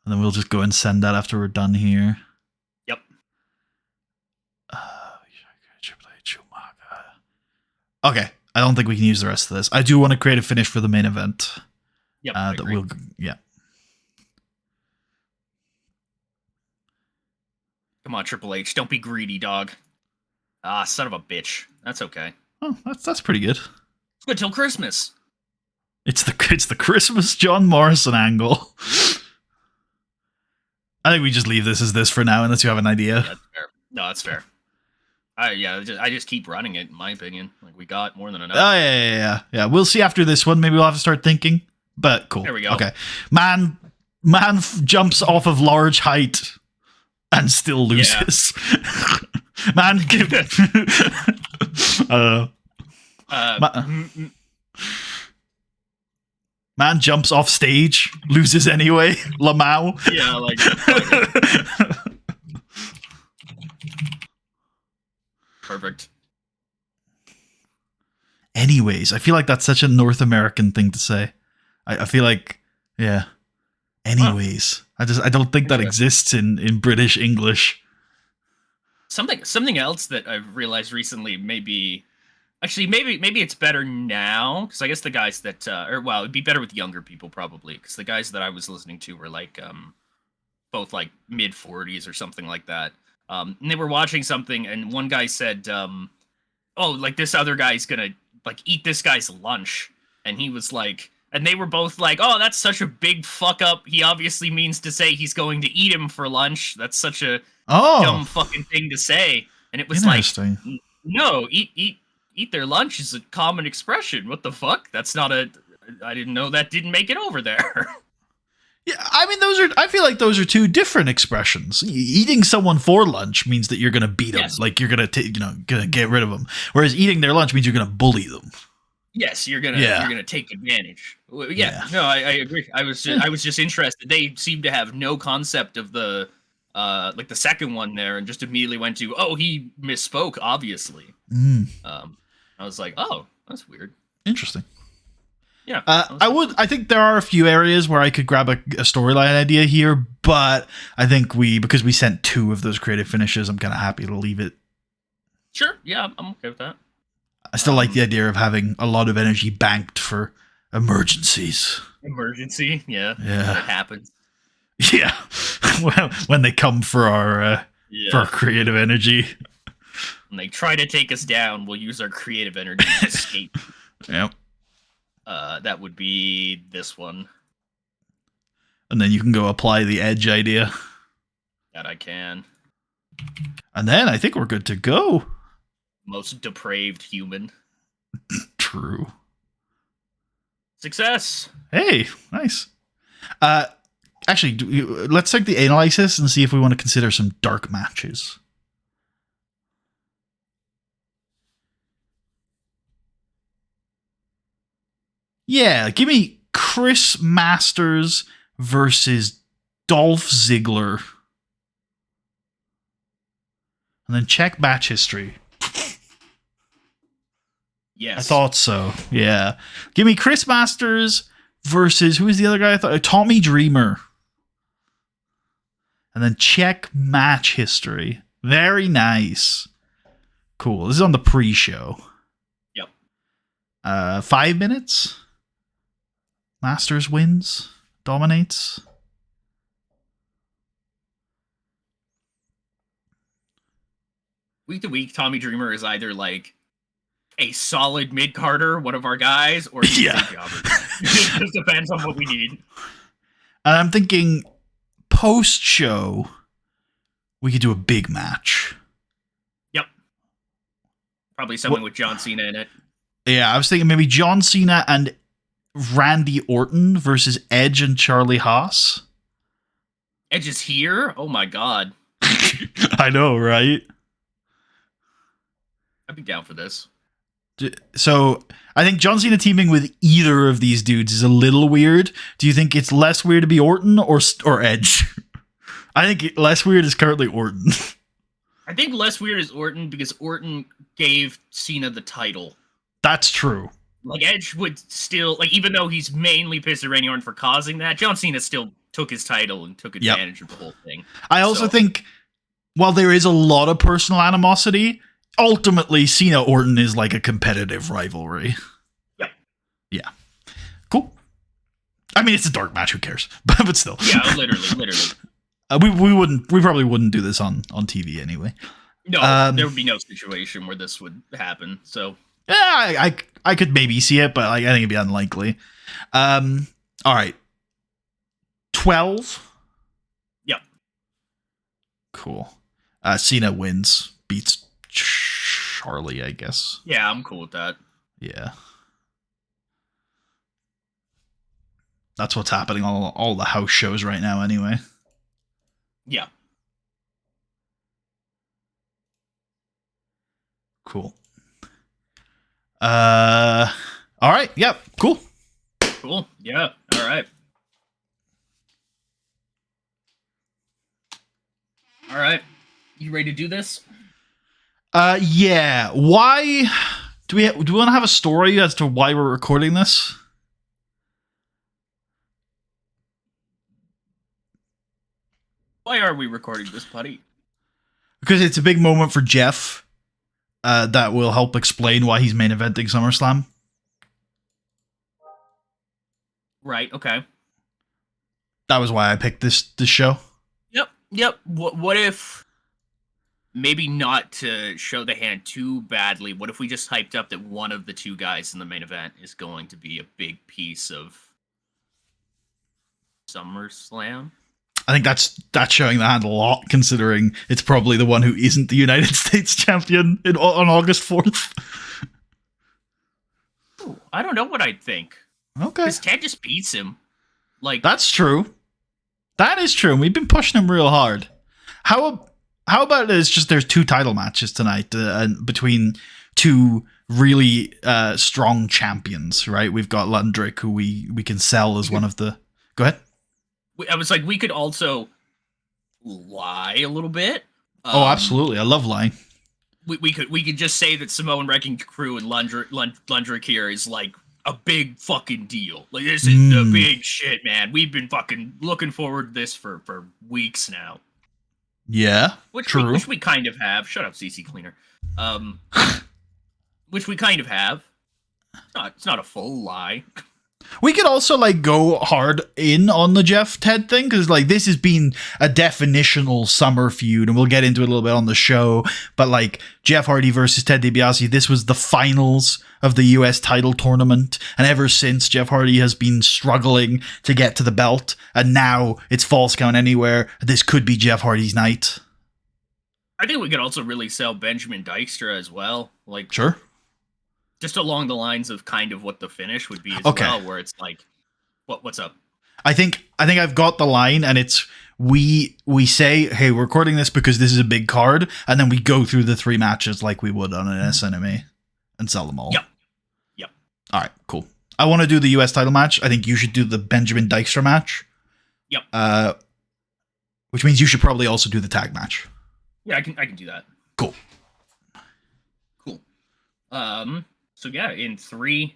And then we'll just go and send that after we're done here. Yep. Okay. I don't think we can use the rest of this. I do want to create a finish for the main event. Yep. Yeah. Come on, Triple H. Don't be greedy, dog. Ah, son of a bitch. That's okay. Oh, that's pretty good. It's good till Christmas. It's the Christmas John Morrison angle. I think we just leave this as this for now, unless you have an idea. Yeah, that's fair. No, that's fair. I just keep running it, in my opinion. Like, we got more than enough. Oh, yeah. We'll see after this one. Maybe we'll have to start thinking. But cool. There we go. Okay. Man jumps off of large height and still loses. Yeah. Man, man jumps off stage, loses anyway. Lamau. Yeah, like. Perfect. Anyways, I feel like that's such a North American thing to say. I feel like, yeah. Anyways, I don't think that exists in British English. Something else that I've realized recently, maybe it's better now, because I guess the guys that it'd be better with younger people probably, because the guys that I was listening to were like both like mid 40s or something like that. And they were watching something, and one guy said, "Oh, like this other guy's gonna like eat this guy's lunch," and he was like. And they were both like, "Oh, that's such a big fuck up. He obviously means to say he's going to eat him for lunch. That's such a dumb fucking thing to say." And it was like, "No, eat their lunch is a common expression. What the fuck? That's not a. I didn't know that didn't make it over there." Yeah, I mean, I feel like those are two different expressions. Eating someone for lunch means that you're going to beat them, like you're going to gonna get rid of them. Whereas eating their lunch means you're going to bully them. Yes, you're gonna take advantage. Yeah, no, I agree. I was just interested. They seem to have no concept of the like the second one there, and just immediately went to, "Oh, he misspoke, obviously." I was like, "Oh, that's weird." Interesting. Yeah, I think there are a few areas where I could grab a storyline idea here, but I think because we sent 2 of those creative finishes, I'm kind of happy to leave it. Sure. Yeah, I'm okay with that. I still like the idea of having a lot of energy banked for emergencies. Emergency, yeah. That happens. Yeah, when they come for our creative energy. When they try to take us down, we'll use our creative energy to escape. Yep. That would be this one. And then you can go apply the edge idea. That I can. And then I think we're good to go. Most depraved human. True. Success. Hey, nice. Actually, let's take the analysis and see if we want to consider some dark matches. Yeah, give me Chris Masters versus Dolph Ziggler. And then check match history. Yes. I thought so. Yeah. Give me Chris Masters versus who is the other guy I thought? Tommy Dreamer. And then check match history. Very nice. Cool. This is on the pre-show. Yep. 5 minutes. Masters wins. Dominates. Week to week, Tommy Dreamer is either like a solid mid-carder, one of our guys, or he's a jobber. It just depends on what we need. And I'm thinking post-show, we could do a big match. Yep. Probably something with John Cena in it. Yeah, I was thinking maybe John Cena and Randy Orton versus Edge and Charlie Haas. Edge is here? Oh my god. I know, right? I'd be down for this. So I think John Cena teaming with either of these dudes is a little weird. Do you think it's less weird to be Orton or Edge? I think less weird is currently Orton. I think less weird is Orton because Orton gave Cena the title. That's true. Like, Edge would still, like, even though he's mainly pissed at Randy Orton for causing that, John Cena still took his title and took advantage of the whole thing. I also think, while there is a lot of personal animosity, ultimately, Cena-Orton is like a competitive rivalry. Yep. Yeah. Cool. I mean, it's a dark match. Who cares? But still. Yeah, literally. We probably wouldn't do this on TV anyway. No, there would be no situation where this would happen. So yeah, I could maybe see it, but like, I think it'd be unlikely. All right. 12. Yep. Cool. Cena wins, beats Charlie, I guess. Yeah, I'm cool with that. Yeah. That's what's happening on all the house shows right now anyway. Yeah. Cool. All right. Yep. Cool. Cool. Yeah. All right. All right. You ready to do this? Yeah. Why do we want to have a story as to why we're recording this? Why are we recording this, buddy? Because it's a big moment for Jeff. That will help explain why he's main eventing SummerSlam. Right. Okay. That was why I picked this show. Yep. What if, maybe not to show the hand too badly, what if we just hyped up that one of the two guys in the main event is going to be a big piece of SummerSlam? I think that's showing the hand a lot, considering it's probably the one who isn't the United States champion on August 4th. Ooh, I don't know what I'd think. Okay. Because Ted just beats him. Like, that's true. That is true. We've been pushing him real hard. How about it's just there's two title matches tonight between two really strong champions, right? We've got Lundrick, who we can sell as one of the... Go ahead. I was like, we could also lie a little bit. Oh, absolutely. I love lying. We could just say that Samoan Wrecking Crew and Lundrick here is like a big fucking deal. Like, this is the big shit, man. We've been fucking looking forward to this for weeks now. Yeah, true. Which we kind of have. Shut up, CC Cleaner. Which we kind of have. It's not a full lie. We could also like go hard in on the Jeff Ted thing, because like this has been a definitional summer feud, and we'll get into it a little bit on the show. But like Jeff Hardy versus Ted DiBiase, this was the finals of the US title tournament, and ever since Jeff Hardy has been struggling to get to the belt, and now it's Falls Count Anywhere. This could be Jeff Hardy's night. I think we could also really sell Benjamin Dykstra as well. Like, sure. Just along the lines of kind of what the finish would be as well, where it's like, what's up? I think I've got the line, and it's we say, hey, we're recording this because this is a big card, and then we go through the three matches like we would on an SNMA and sell them all. Yep. All right, cool. I want to do the US title match. I think you should do the Benjamin Dijkstra match. Yep. Which means you should probably also do the tag match. Yeah, I can do that. Cool. So yeah, in 3,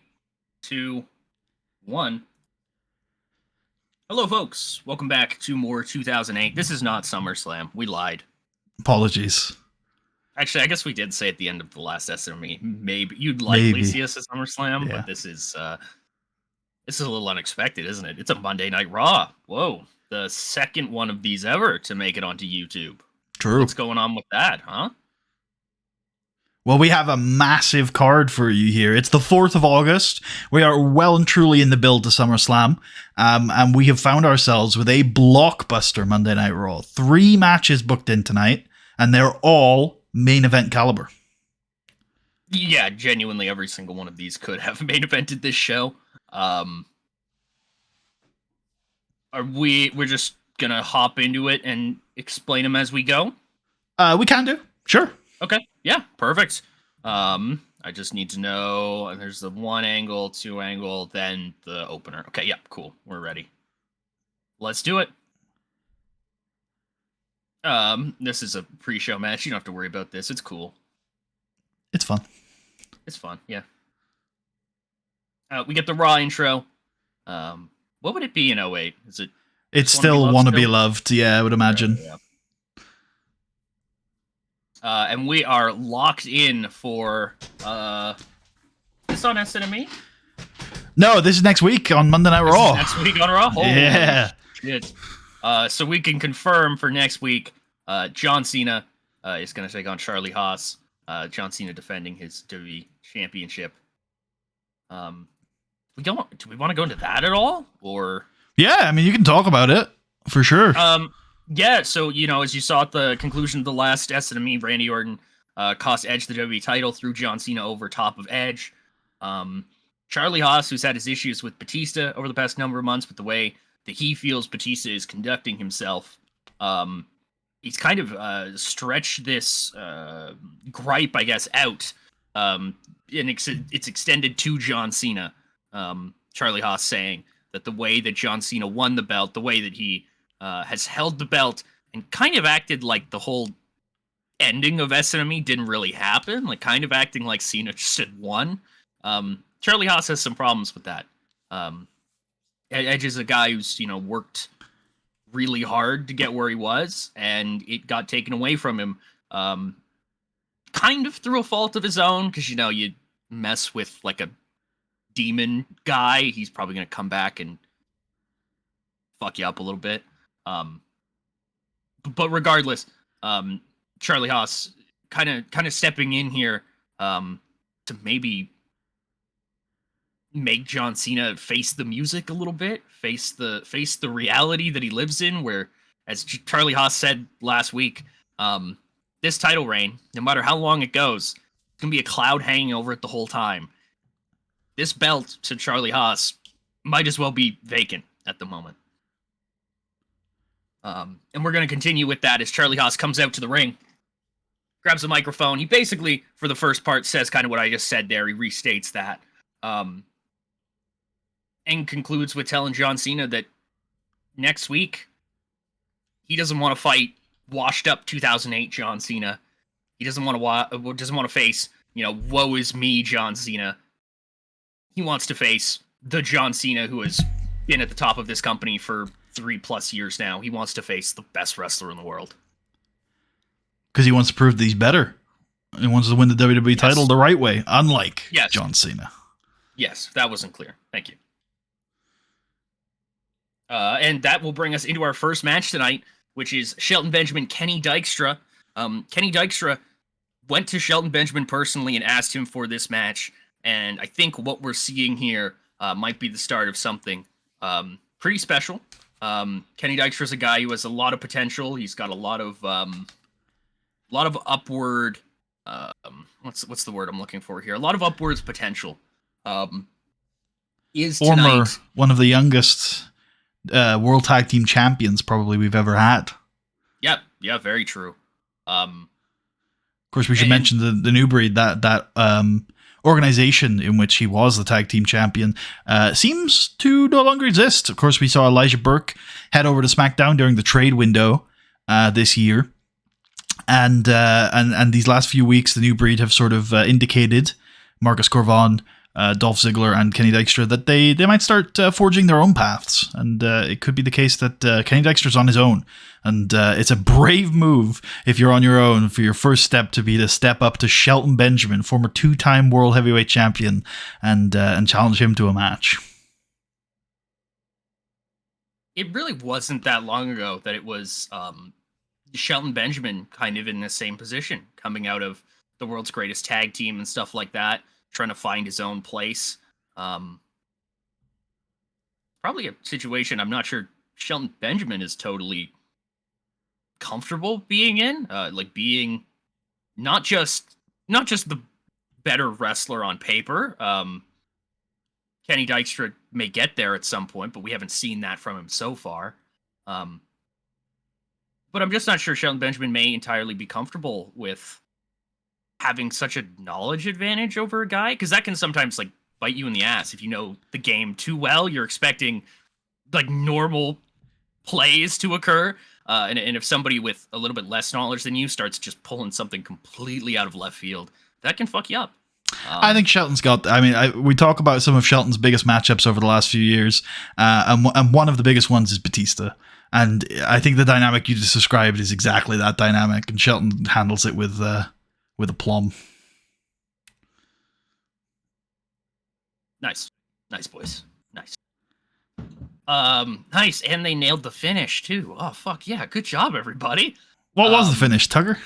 2, 1. Hello, folks. Welcome back to more 2008. This is not SummerSlam. We lied. Apologies. Actually, I guess we did say at the end of the last SME, maybe you'd likely see us at SummerSlam, Yeah. but this is a little unexpected, isn't it? It's a Monday Night Raw. Whoa, the second one of these ever to make it onto YouTube. True. What's going on with that, huh? Well, we have a massive card for you here. It's the 4th of August. We are well and truly in the build to SummerSlam. And we have found ourselves with a blockbuster Monday Night Raw. 3 matches booked in tonight, and they're all main event caliber. Yeah, genuinely every single one of these could have main evented this show. We're just gonna hop into it and explain them as we go? We can do. Sure. Okay. Yeah, perfect. I just need to know, there's the 1 angle, 2 angle, then the opener. Okay, yeah, cool. We're ready. Let's do it. This is a pre-show match. You don't have to worry about this. It's cool. It's fun. It's fun, yeah. We get the Raw intro. What would it be in 08? Is it? It's still Wanna Be Loved, yeah, I would imagine. Yeah. And we are locked in for this on SNME? No, this is next week on Monday Night Raw. Next week on Raw? Holy yeah. shit. So we can confirm for next week, John Cena is going to take on Charlie Haas. John Cena defending his WWE Championship. Do we want to go into that at all? Or yeah, I mean, you can talk about it for sure. Yeah, so, as you saw at the conclusion of the last SNME, Randy Orton cost Edge the WWE title, threw John Cena over top of Edge. Charlie Haas, who's had his issues with Batista over the past number of months with the way that he feels Batista is conducting himself, he's kind of stretched this gripe, I guess, out. And it's extended to John Cena. Charlie Haas saying that the way that John Cena won the belt, the way that he has held the belt and kind of acted like the whole ending of SNME didn't really happen, like kind of acting like Cena just had won. Charlie Haas has some problems with that. Edge is a guy who's, worked really hard to get where he was, and it got taken away from him, kind of through a fault of his own, because, you mess with like a demon guy, he's probably going to come back and fuck you up a little bit. But regardless, Charlie Haas kind of stepping in here to maybe make John Cena face the music a little bit, face the reality that he lives in, where, as Charlie Haas said last week, this title reign, no matter how long it goes, it's going to be a cloud hanging over it the whole time. This belt to Charlie Haas might as well be vacant at the moment. And we're going to continue with that as Charlie Haas comes out to the ring, grabs a microphone. He basically, for the first part, says kind of what I just said there. He restates that. And concludes with telling John Cena that next week, he doesn't want to fight washed up 2008 John Cena. He doesn't want to face, woe is me John Cena. He wants to face the John Cena who has been at the top of this company for 3+ years now. He wants to face the best wrestler in the world. Because he wants to prove that he's better. He wants to win the WWE title the right way, unlike John Cena. Yes, that wasn't clear. Thank you. And that will bring us into our first match tonight, which is Shelton Benjamin, Kenny Dykstra. Kenny Dykstra went to Shelton Benjamin personally and asked him for this match. And I think what we're seeing here might be the start of something pretty special. Kenny Dykstra is a guy who has a lot of potential. He's got a lot of upward. What's the word I'm looking for here? A lot of upwards potential. Is former tonight one of the youngest World Tag Team Champions probably we've ever had. Yeah, very true. Of course, we should mention the new breed that organization in which he was the tag team champion seems to no longer exist. Of course, we saw Elijah Burke head over to SmackDown during the trade window this year. And these last few weeks, the New Breed have sort of indicated, Marcus Corvon, Dolph Ziggler, and Kenny Dykstra, that they might start forging their own paths. And it could be the case that Kenny Dykstra's on his own. And it's a brave move if you're on your own for your first step to be to step up to Shelton Benjamin, former 2-time World Heavyweight Champion, and challenge him to a match. It really wasn't that long ago that it was Shelton Benjamin kind of in the same position, coming out of the world's greatest tag team and stuff like that, trying to find his own place. Probably a situation I'm not sure Shelton Benjamin is totally comfortable being in, like being not just the better wrestler on paper. Kenny Dykstra may get there at some point, but we haven't seen that from him so far. But I'm just not sure Shelton Benjamin may entirely be comfortable with having such a knowledge advantage over a guy, because that can sometimes like bite you in the ass if you know the game too well. You're expecting like normal plays to occur, and if somebody with a little bit less knowledge than you starts just pulling something completely out of left field, that can fuck you up. I think Shelton's got. I mean, we talk about some of Shelton's biggest matchups over the last few years, and one of the biggest ones is Batista. And I think the dynamic you just described is exactly that dynamic, and Shelton handles it with aplomb. Nice, boys, nice. Nice, and they nailed the finish too. Oh fuck yeah, good job everybody. What was the finish, Tugger?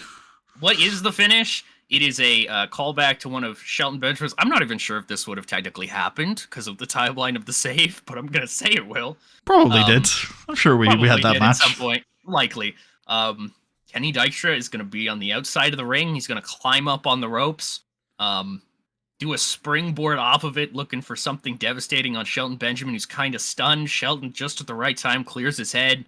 What is the finish? It is a callback to one of Shelton Benjamin's. I'm not even sure if this would have technically happened because of the timeline of the save, but I'm gonna say it will. Probably did. I'm sure we had that match at some point. Likely. Kenny Dykstra is gonna be on the outside of the ring. He's gonna climb up on the ropes, do a springboard off of it, looking for something devastating on Shelton Benjamin, who's kind of stunned. Shelton, just at the right time, clears his head,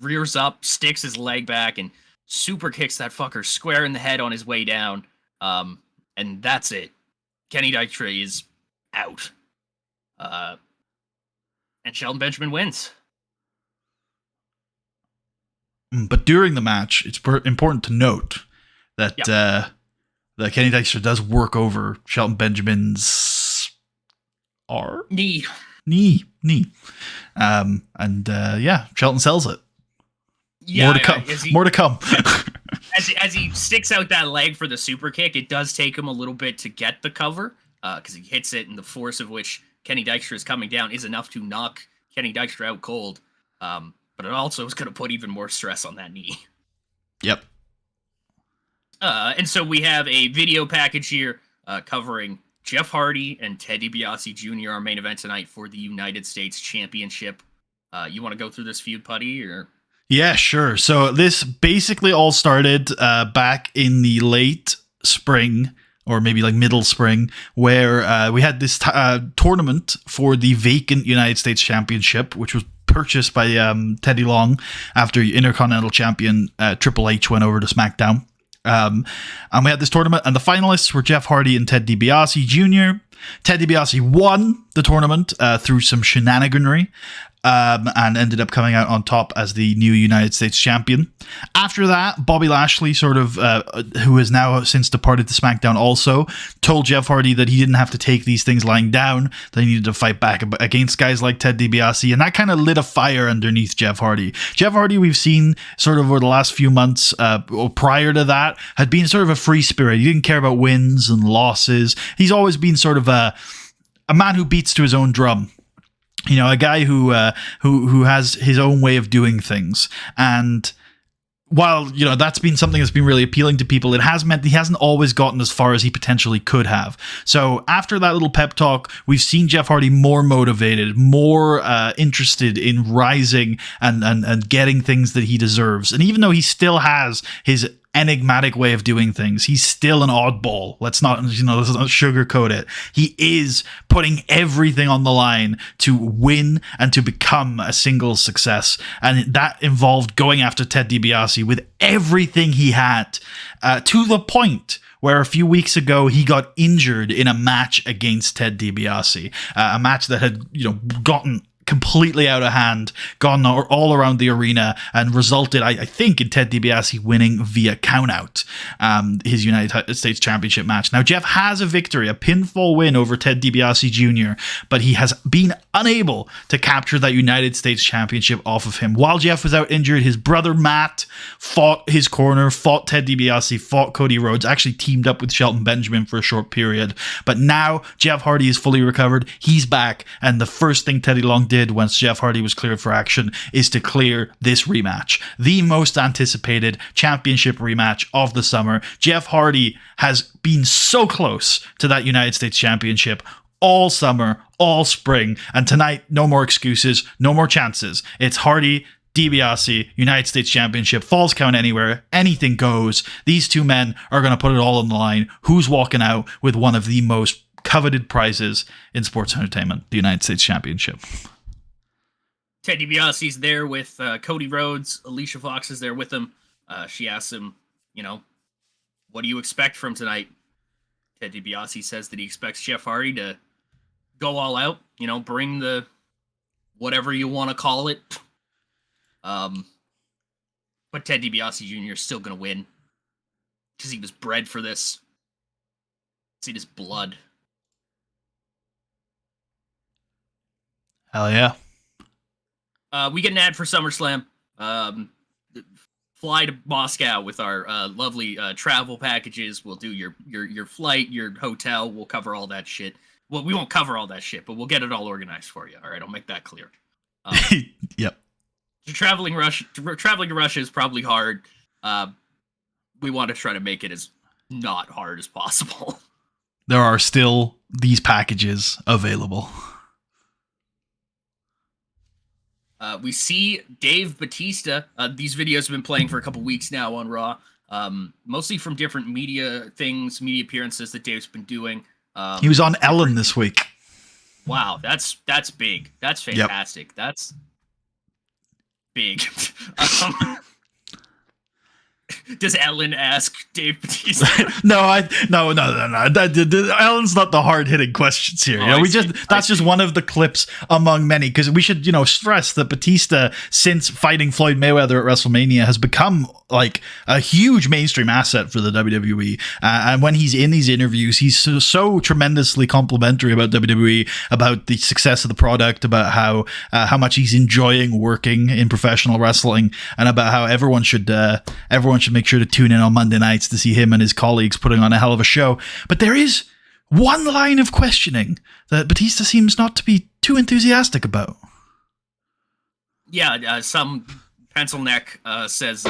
rears up, sticks his leg back, and super kicks that fucker square in the head on his way down. And that's it. Kenny Dykstra is out. And Shelton Benjamin wins. But during the match, it's important to note that that Kenny Dykstra does work over Shelton Benjamin's knee. Shelton sells it. Yeah, more to come. As he sticks out that leg for the super kick, it does take him a little bit to get the cover, because he hits it, and the force of which Kenny Dykstra is coming down is enough to knock Kenny Dykstra out cold. But it also is going to put even more stress on that knee. Yep. And so we have a video package here covering Jeff Hardy and Ted DiBiase Jr., our main event tonight for the United States Championship. You want to go through this feud, Putty, or? Yeah, sure. So this basically all started back in the late spring, or maybe like middle spring, where we had this tournament for the vacant United States Championship, which was purchased by Teddy Long after Intercontinental Champion Triple H went over to SmackDown. And we had this tournament, and the finalists were Jeff Hardy and Ted DiBiase Jr. Ted DiBiase won the tournament through some shenaniganry, and ended up coming out on top as the new United States champion. After that, Bobby Lashley, sort of, who has now since departed to SmackDown, also told Jeff Hardy that he didn't have to take these things lying down, that he needed to fight back against guys like Ted DiBiase, and that kind of lit a fire underneath Jeff Hardy. Jeff Hardy, we've seen sort of over the last few months, or prior to that, had been sort of a free spirit. He didn't care about wins and losses. He's always been sort of a man who beats to his own drum. You know, a guy who has his own way of doing things. And while, you know, that's been something that's been really appealing to people, it has meant he hasn't always gotten as far as he potentially could have. So after that little pep talk, we've seen Jeff Hardy more motivated, more interested in rising and getting things that he deserves. And even though he still has his enigmatic way of doing things, he's still an oddball. Let's not sugarcoat it. He is putting everything on the line to win and to become a single success, and that involved going after Ted DiBiase with everything he had, to the point where a few weeks ago he got injured in a match against Ted DiBiase, a match that had gotten completely out of hand, gone all around the arena, and resulted, I think, in Ted DiBiase winning via countout his United States Championship match. Now, Jeff has a victory, a pinfall win over Ted DiBiase Jr., but he has been unable to capture that United States Championship off of him. While Jeff was out injured, his brother Matt fought his corner, fought Ted DiBiase, fought Cody Rhodes, actually teamed up with Shelton Benjamin for a short period. But now Jeff Hardy is fully recovered. He's back, and the first thing Teddy Long did once Jeff Hardy was cleared for action is to clear this rematch. The most anticipated championship rematch of the summer. Jeff Hardy has been so close to that United States Championship all summer, all spring, and tonight, no more excuses, no more chances. It's Hardy, DiBiase, United States Championship, falls count anywhere, anything goes. These two men are going to put it all on the line. Who's walking out with one of the most coveted prizes in sports entertainment, the United States Championship? Ted DiBiase's there with Cody Rhodes. Alicia Fox is there with him. She asks him, what do you expect from tonight? Ted DiBiase says that he expects Jeff Hardy to go all out, bring the whatever you want to call it. But Ted DiBiase Jr. is still going to win because he was bred for this. It's in his blood. Hell yeah. We get an ad for SummerSlam. Fly to Moscow with our lovely travel packages. We'll do your flight, your hotel. We'll cover all that shit. Well, we won't cover all that shit, but we'll get it all organized for you. All right, I'll make that clear. Yep. Traveling to Russia is probably hard. We want to try to make it as not hard as possible. There are still these packages available. We see Dave Bautista. These videos have been playing for a couple weeks now on Raw, mostly from different media appearances that Dave's been doing. He was on Ellen this week. Wow, that's big. That's fantastic. Yep. That's big. Does Ellen ask Dave Bautista? No. Ellen's not the hard-hitting questions here. That's just one of the clips among many, because we should, stress that Bautista, since fighting Floyd Mayweather at WrestleMania, has become like a huge mainstream asset for the WWE. And when he's in these interviews, he's so tremendously complimentary about WWE, about the success of the product, about how much he's enjoying working in professional wrestling, and about how everyone should make sure to tune in on Monday nights to see him and his colleagues putting on a hell of a show. But there is one line of questioning that Bautista seems not to be too enthusiastic about. Yeah, some pencil neck says,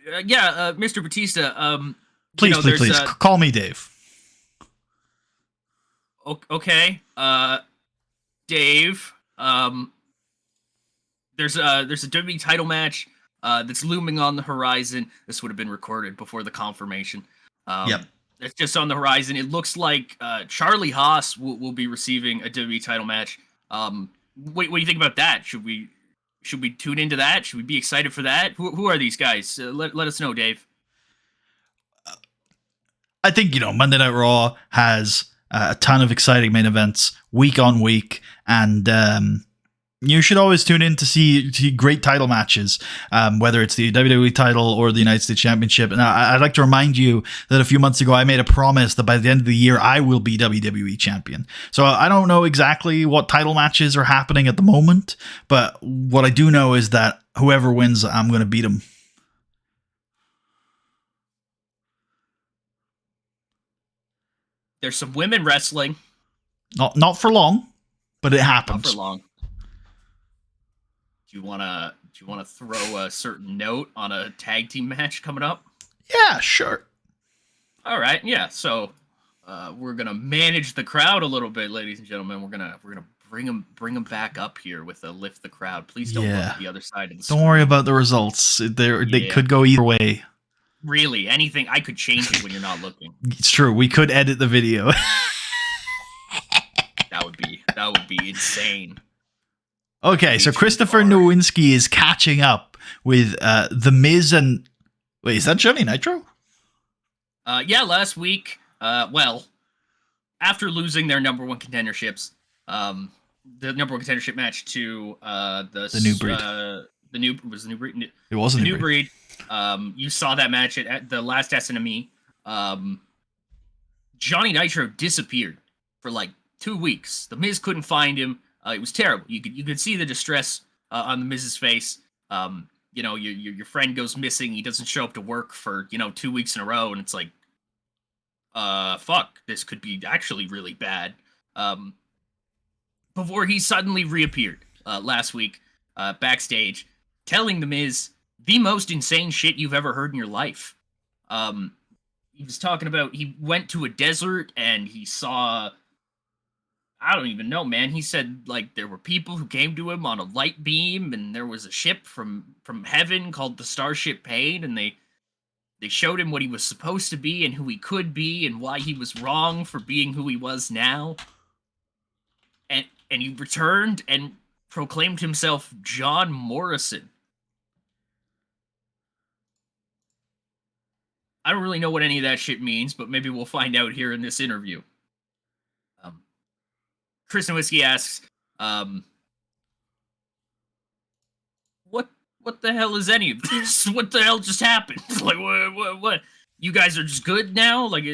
Mr. Bautista, please, call me Dave. Okay, Dave, there's a WWE title match that's looming on the horizon. This would have been recorded before the confirmation. Yep. It's just on the horizon. It looks like Charlie Haas will be receiving a WWE title match. What do you think about that? Should we tune into that? Should we be excited for that? Who are these guys? Let us know, Dave. I think, Monday Night Raw has a ton of exciting main events week on week, and you should always tune in to see great title matches, whether it's the WWE title or the United States Championship. And I'd like to remind you that a few months ago, I made a promise that by the end of the year, I will be WWE champion. So I don't know exactly what title matches are happening at the moment, but what I do know is that whoever wins, I'm going to beat him. There's some women wrestling. Not for long, but it happens. Not for long. Do you wanna throw a certain note on a tag team match coming up? Yeah, sure. All right, yeah. So we're gonna manage the crowd a little bit, ladies and gentlemen. We're gonna bring them back up here with a lift the crowd. Please don't look at the other side of the screen. Don't worry about the results. They could go either way. Really, anything. I could change it when you're not looking. It's true. We could edit the video. That would be insane. Okay, so Christopher Nowinski is catching up with The Miz and... Wait, is that Johnny Nitro? Yeah, last week, well, after losing their number one contenderships, the number one contendership match to The New Breed. the new was the new breed. It was a The New new Breed. breed. You saw that match at the last SNME. Johnny Nitro disappeared for like 2 weeks. The Miz couldn't find him. It was terrible. You could see the distress on the Miz's face. Your friend goes missing. He doesn't show up to work for 2 weeks in a row, and it's like, fuck, this could be actually really bad. Before he suddenly reappeared last week backstage, telling the Miz the most insane shit you've ever heard in your life. He was talking about he went to a desert and he saw, I don't even know, man. He said like there were people who came to him on a light beam, and there was a ship from heaven called the Starship Pain, and they showed him what he was supposed to be and who he could be and why he was wrong for being who he was now. And he returned and proclaimed himself John Morrison. I don't really know what any of that shit means, but maybe we'll find out here in this interview. Chris Nowinski asks, what the hell is any of this? What the hell just happened? Like, what? You guys are just good now? Like,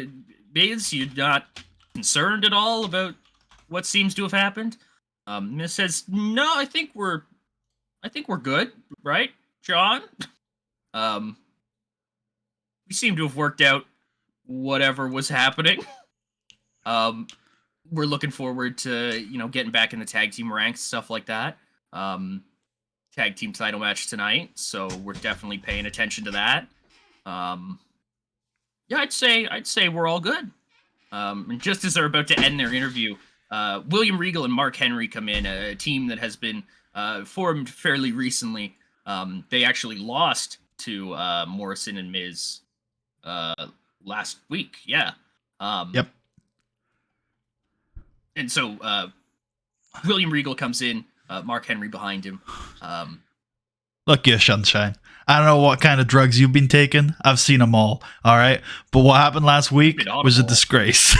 Miz, you're not concerned at all about what seems to have happened? Miz says, no, I think we're good, right, John? We seem to have worked out whatever was happening. We're looking forward to, getting back in the tag team ranks, stuff like that. Tag team title match tonight, so we're definitely paying attention to that. Yeah, I'd say we're all good. And just as they're about to end their interview, William Regal and Mark Henry come in, a team that has been formed fairly recently. They actually lost to Morrison and Miz last week. Yeah. Yep. And so William Regal comes in, Mark Henry behind him. Look here, Sunshine. I don't know what kind of drugs you've been taking. I've seen them all right? But what happened last week was a disgrace.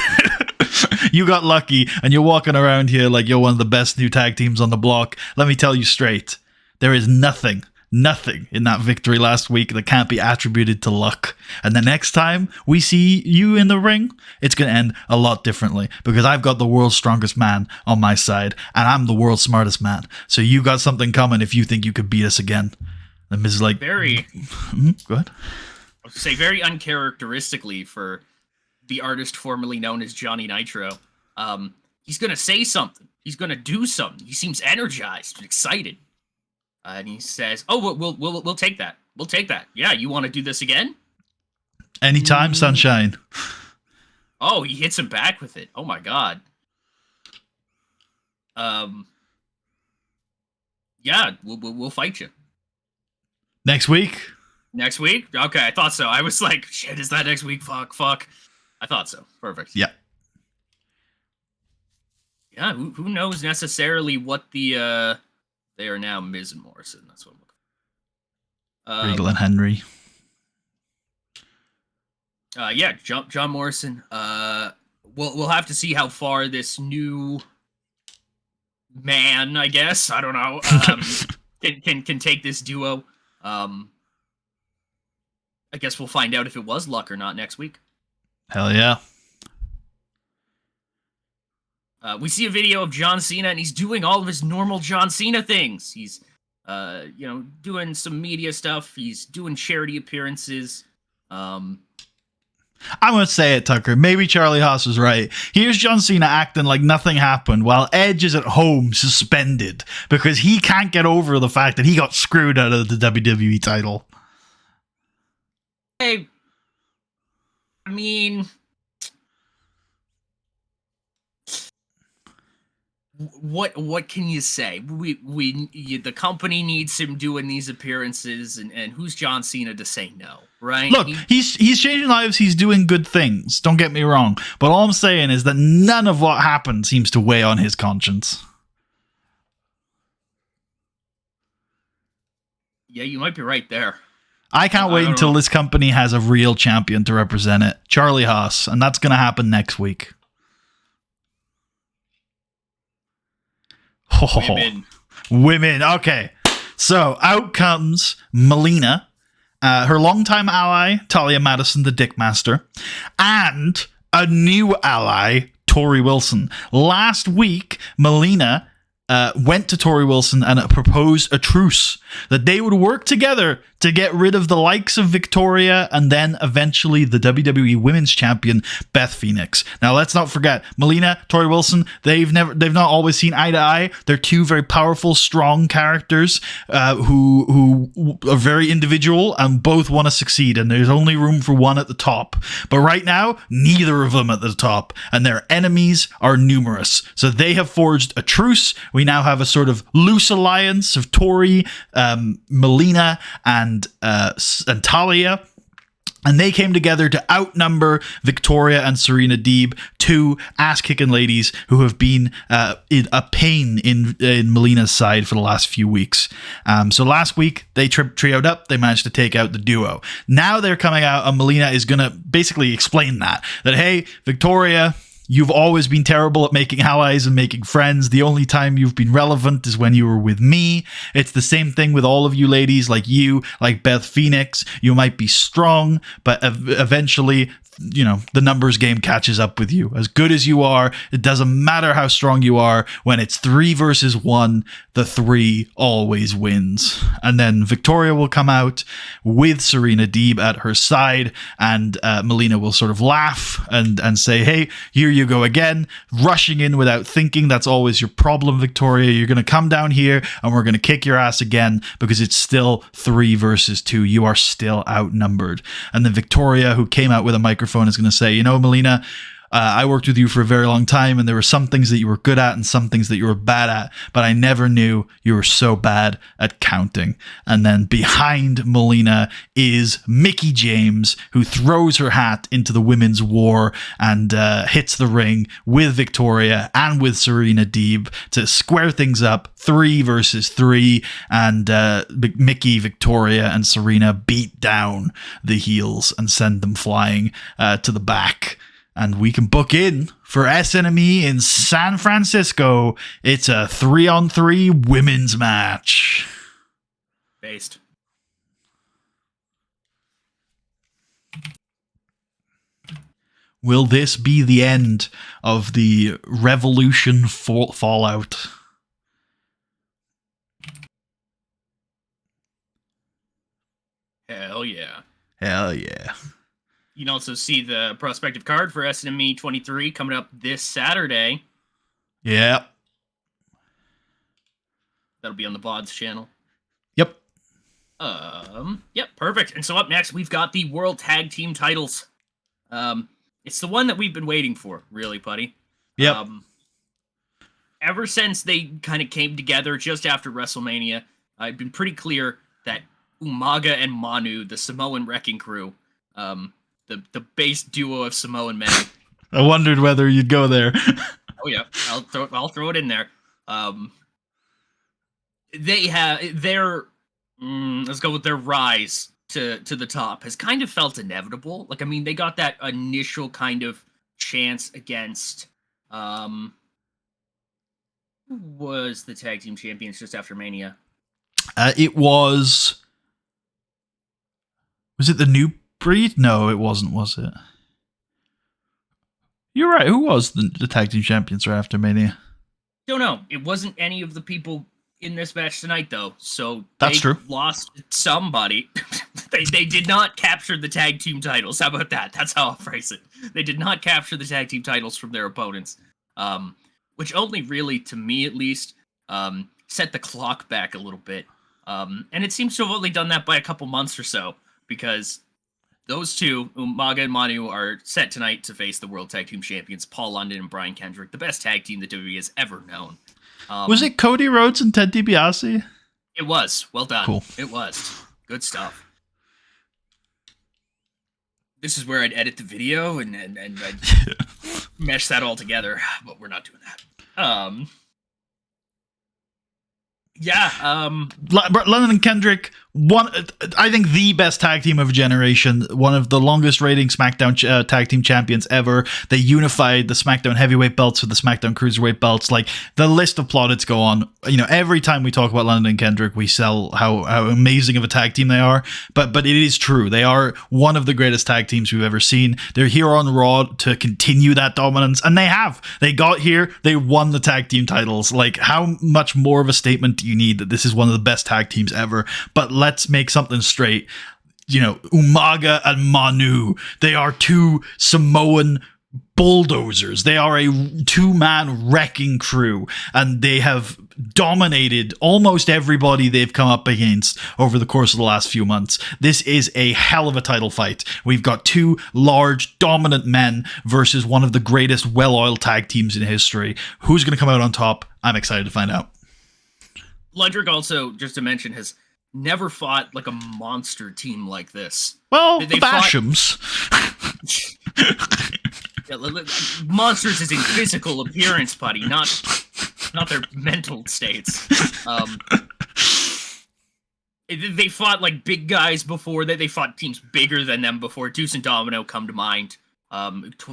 You got lucky, and you're walking around here like you're one of the best new tag teams on the block. Let me tell you straight. There is nothing in that victory last week that can't be attributed to luck. And the next time we see you in the ring, it's going to end a lot differently, because I've got the world's strongest man on my side, and I'm the world's smartest man. So you got something coming if you think you could beat us again. And Miz is like, very, go ahead. I was to say, very uncharacteristically for the artist formerly known as Johnny Nitro. He's going to say something. He's going to do something. He seems energized and excited. And he says, "Oh, we'll take that. We'll take that. Yeah, you want to do this again? Anytime, Sunshine." Oh, he hits him back with it. Oh my god. Yeah, we'll fight you next week. Next week? Okay, I thought so. I was like, shit, is that next week? Fuck. I thought so. Perfect. Yeah. Yeah. Who knows necessarily what the They are now Miz and Morrison. That's what I'm looking for. Regal and Henry. Yeah, John Morrison. We'll have to see how far this new man, I guess, I don't know, can take this duo. I guess we'll find out if it was luck or not next week. Hell yeah. We see a video of John Cena, and he's doing all of his normal John Cena things. He's, doing some media stuff. He's doing charity appearances. I'm going to say it, Tucker. Maybe Charlie Haas was right. Here's John Cena acting like nothing happened while Edge is at home suspended because he can't get over the fact that he got screwed out of the WWE title. Hey, I mean, what can you say? The company needs him doing these appearances, and who's John Cena to say no, right? Look, he's changing lives. He's doing good things. Don't get me wrong. But all I'm saying is that none of what happened seems to weigh on his conscience. Yeah, you might be right there. I can't wait until this company has a real champion to represent it. Charlie Haas. And that's going to happen next week. Women. Okay. So out comes Melina, her longtime ally, Talia Madison, the Dickmaster, and a new ally, Tori Wilson. Last week, Melina went to Tori Wilson and proposed a truce that they would work together to get rid of the likes of Victoria and then eventually the WWE Women's Champion Beth Phoenix. Now let's not forget Melina, Tori Wilson. They've not always seen eye to eye. They're two very powerful, strong characters who are very individual and both want to succeed. And there's only room for one at the top. But right now, neither of them at the top, and their enemies are numerous. So they have forged a truce. We now have a sort of loose alliance of Tori, Melina, and Talia, and they came together to outnumber Victoria and Serena Deeb, two ass-kicking ladies who have been in a pain in Melina's side for the last few weeks. So last week they trioed up, they managed to take out the duo. Now they're coming out, and Melina is going to basically explain that hey, Victoria, you've always been terrible at making allies and making friends. The only time you've been relevant is when you were with me. It's the same thing with all of you ladies, like you, like Beth Phoenix. You might be strong, but eventually, you know, the numbers game catches up with you. As good as you are, it doesn't matter how strong you are. When it's 3 versus 1, the 3 always wins. And then Victoria will come out with Serena Deeb at her side, and Melina will sort of laugh and say, hey, here you go again, rushing in without thinking. That's always your problem, Victoria. You're going to come down here and we're going to kick your ass again because it's still 3 versus 2. You are still outnumbered. And then Victoria, who came out with a microphone, is going to say, you know, Melina, I worked with you for a very long time, and there were some things that you were good at and some things that you were bad at, but I never knew you were so bad at counting. And then behind Melina is Mickie James, who throws her hat into the women's war and hits the ring with Victoria and with Serena Deeb to square things up, 3 versus 3, and Mickie, Victoria, and Serena beat down the heels and send them flying to the back. And we can book in for SNME in San Francisco. It's a 3-on-3 women's match. Based. Will this be the end of the Revolution fallout? Hell yeah. Hell yeah. You can also see the prospective card for SNME 23 coming up this Saturday. Yeah. That'll be on the VODs channel. Yep. Yep, perfect. And so up next, we've got the World Tag Team titles. It's the one that we've been waiting for, really, buddy. Yep. Ever since they kind of came together just after WrestleMania, I've been pretty clear that Umaga and Manu, the Samoan Wrecking Crew, the base duo of Samoan men. I wondered whether you'd go there. Oh yeah, I'll throw it in there. They have their let's go with their rise to the top has kind of felt inevitable. Like, I mean, they got that initial kind of chance against who was the tag team champions just after Mania? It was it the New Breed? No, it wasn't, was it? You're right. Who was the tag team champions right after Mania? Don't know. It wasn't any of the people in this match tonight, though. So that's true. Lost somebody. they did not capture the tag team titles. How about that? That's how I'll phrase it. They did not capture the tag team titles from their opponents, which only really, to me at least, set the clock back a little bit. And it seems to have only done that by a couple months or so, because those two, Umaga and Manu, are set tonight to face the World Tag Team Champions, Paul London and Brian Kendrick, the best tag team that WWE has ever known. Was it Cody Rhodes and Ted DiBiase? It was. Well done. Cool. It was. Good stuff. This is where I'd edit the video and I'd mesh that all together, but we're not doing that. Yeah. London and Kendrick I think the best tag team of a generation, one of the longest rating SmackDown tag team champions ever. They unified the SmackDown heavyweight belts with the SmackDown cruiserweight belts. Like, the list of plaudits go on. You know, every time we talk about London and Kendrick, we sell how amazing of a tag team they are. But it is true. They are one of the greatest tag teams we've ever seen. They're here on Raw to continue that dominance, and they have. They got here, they won the tag team titles. Like, how much more of a statement do you need that this is one of the best tag teams ever? But let's make something straight. You know, Umaga and Manu, they are two Samoan bulldozers. They are a two-man wrecking crew, and they have dominated almost everybody they've come up against over the course of the last few months. This is a hell of a title fight. We've got two large, dominant men versus one of the greatest well-oiled tag teams in history. Who's going to come out on top? I'm excited to find out. Ludwig also, just to mention, has never fought like a monster team like this. Well, the Bashams. Monsters is in physical appearance, buddy, not their mental states. They fought like big guys before. They fought teams bigger than them before. Deuce and Domino come to mind.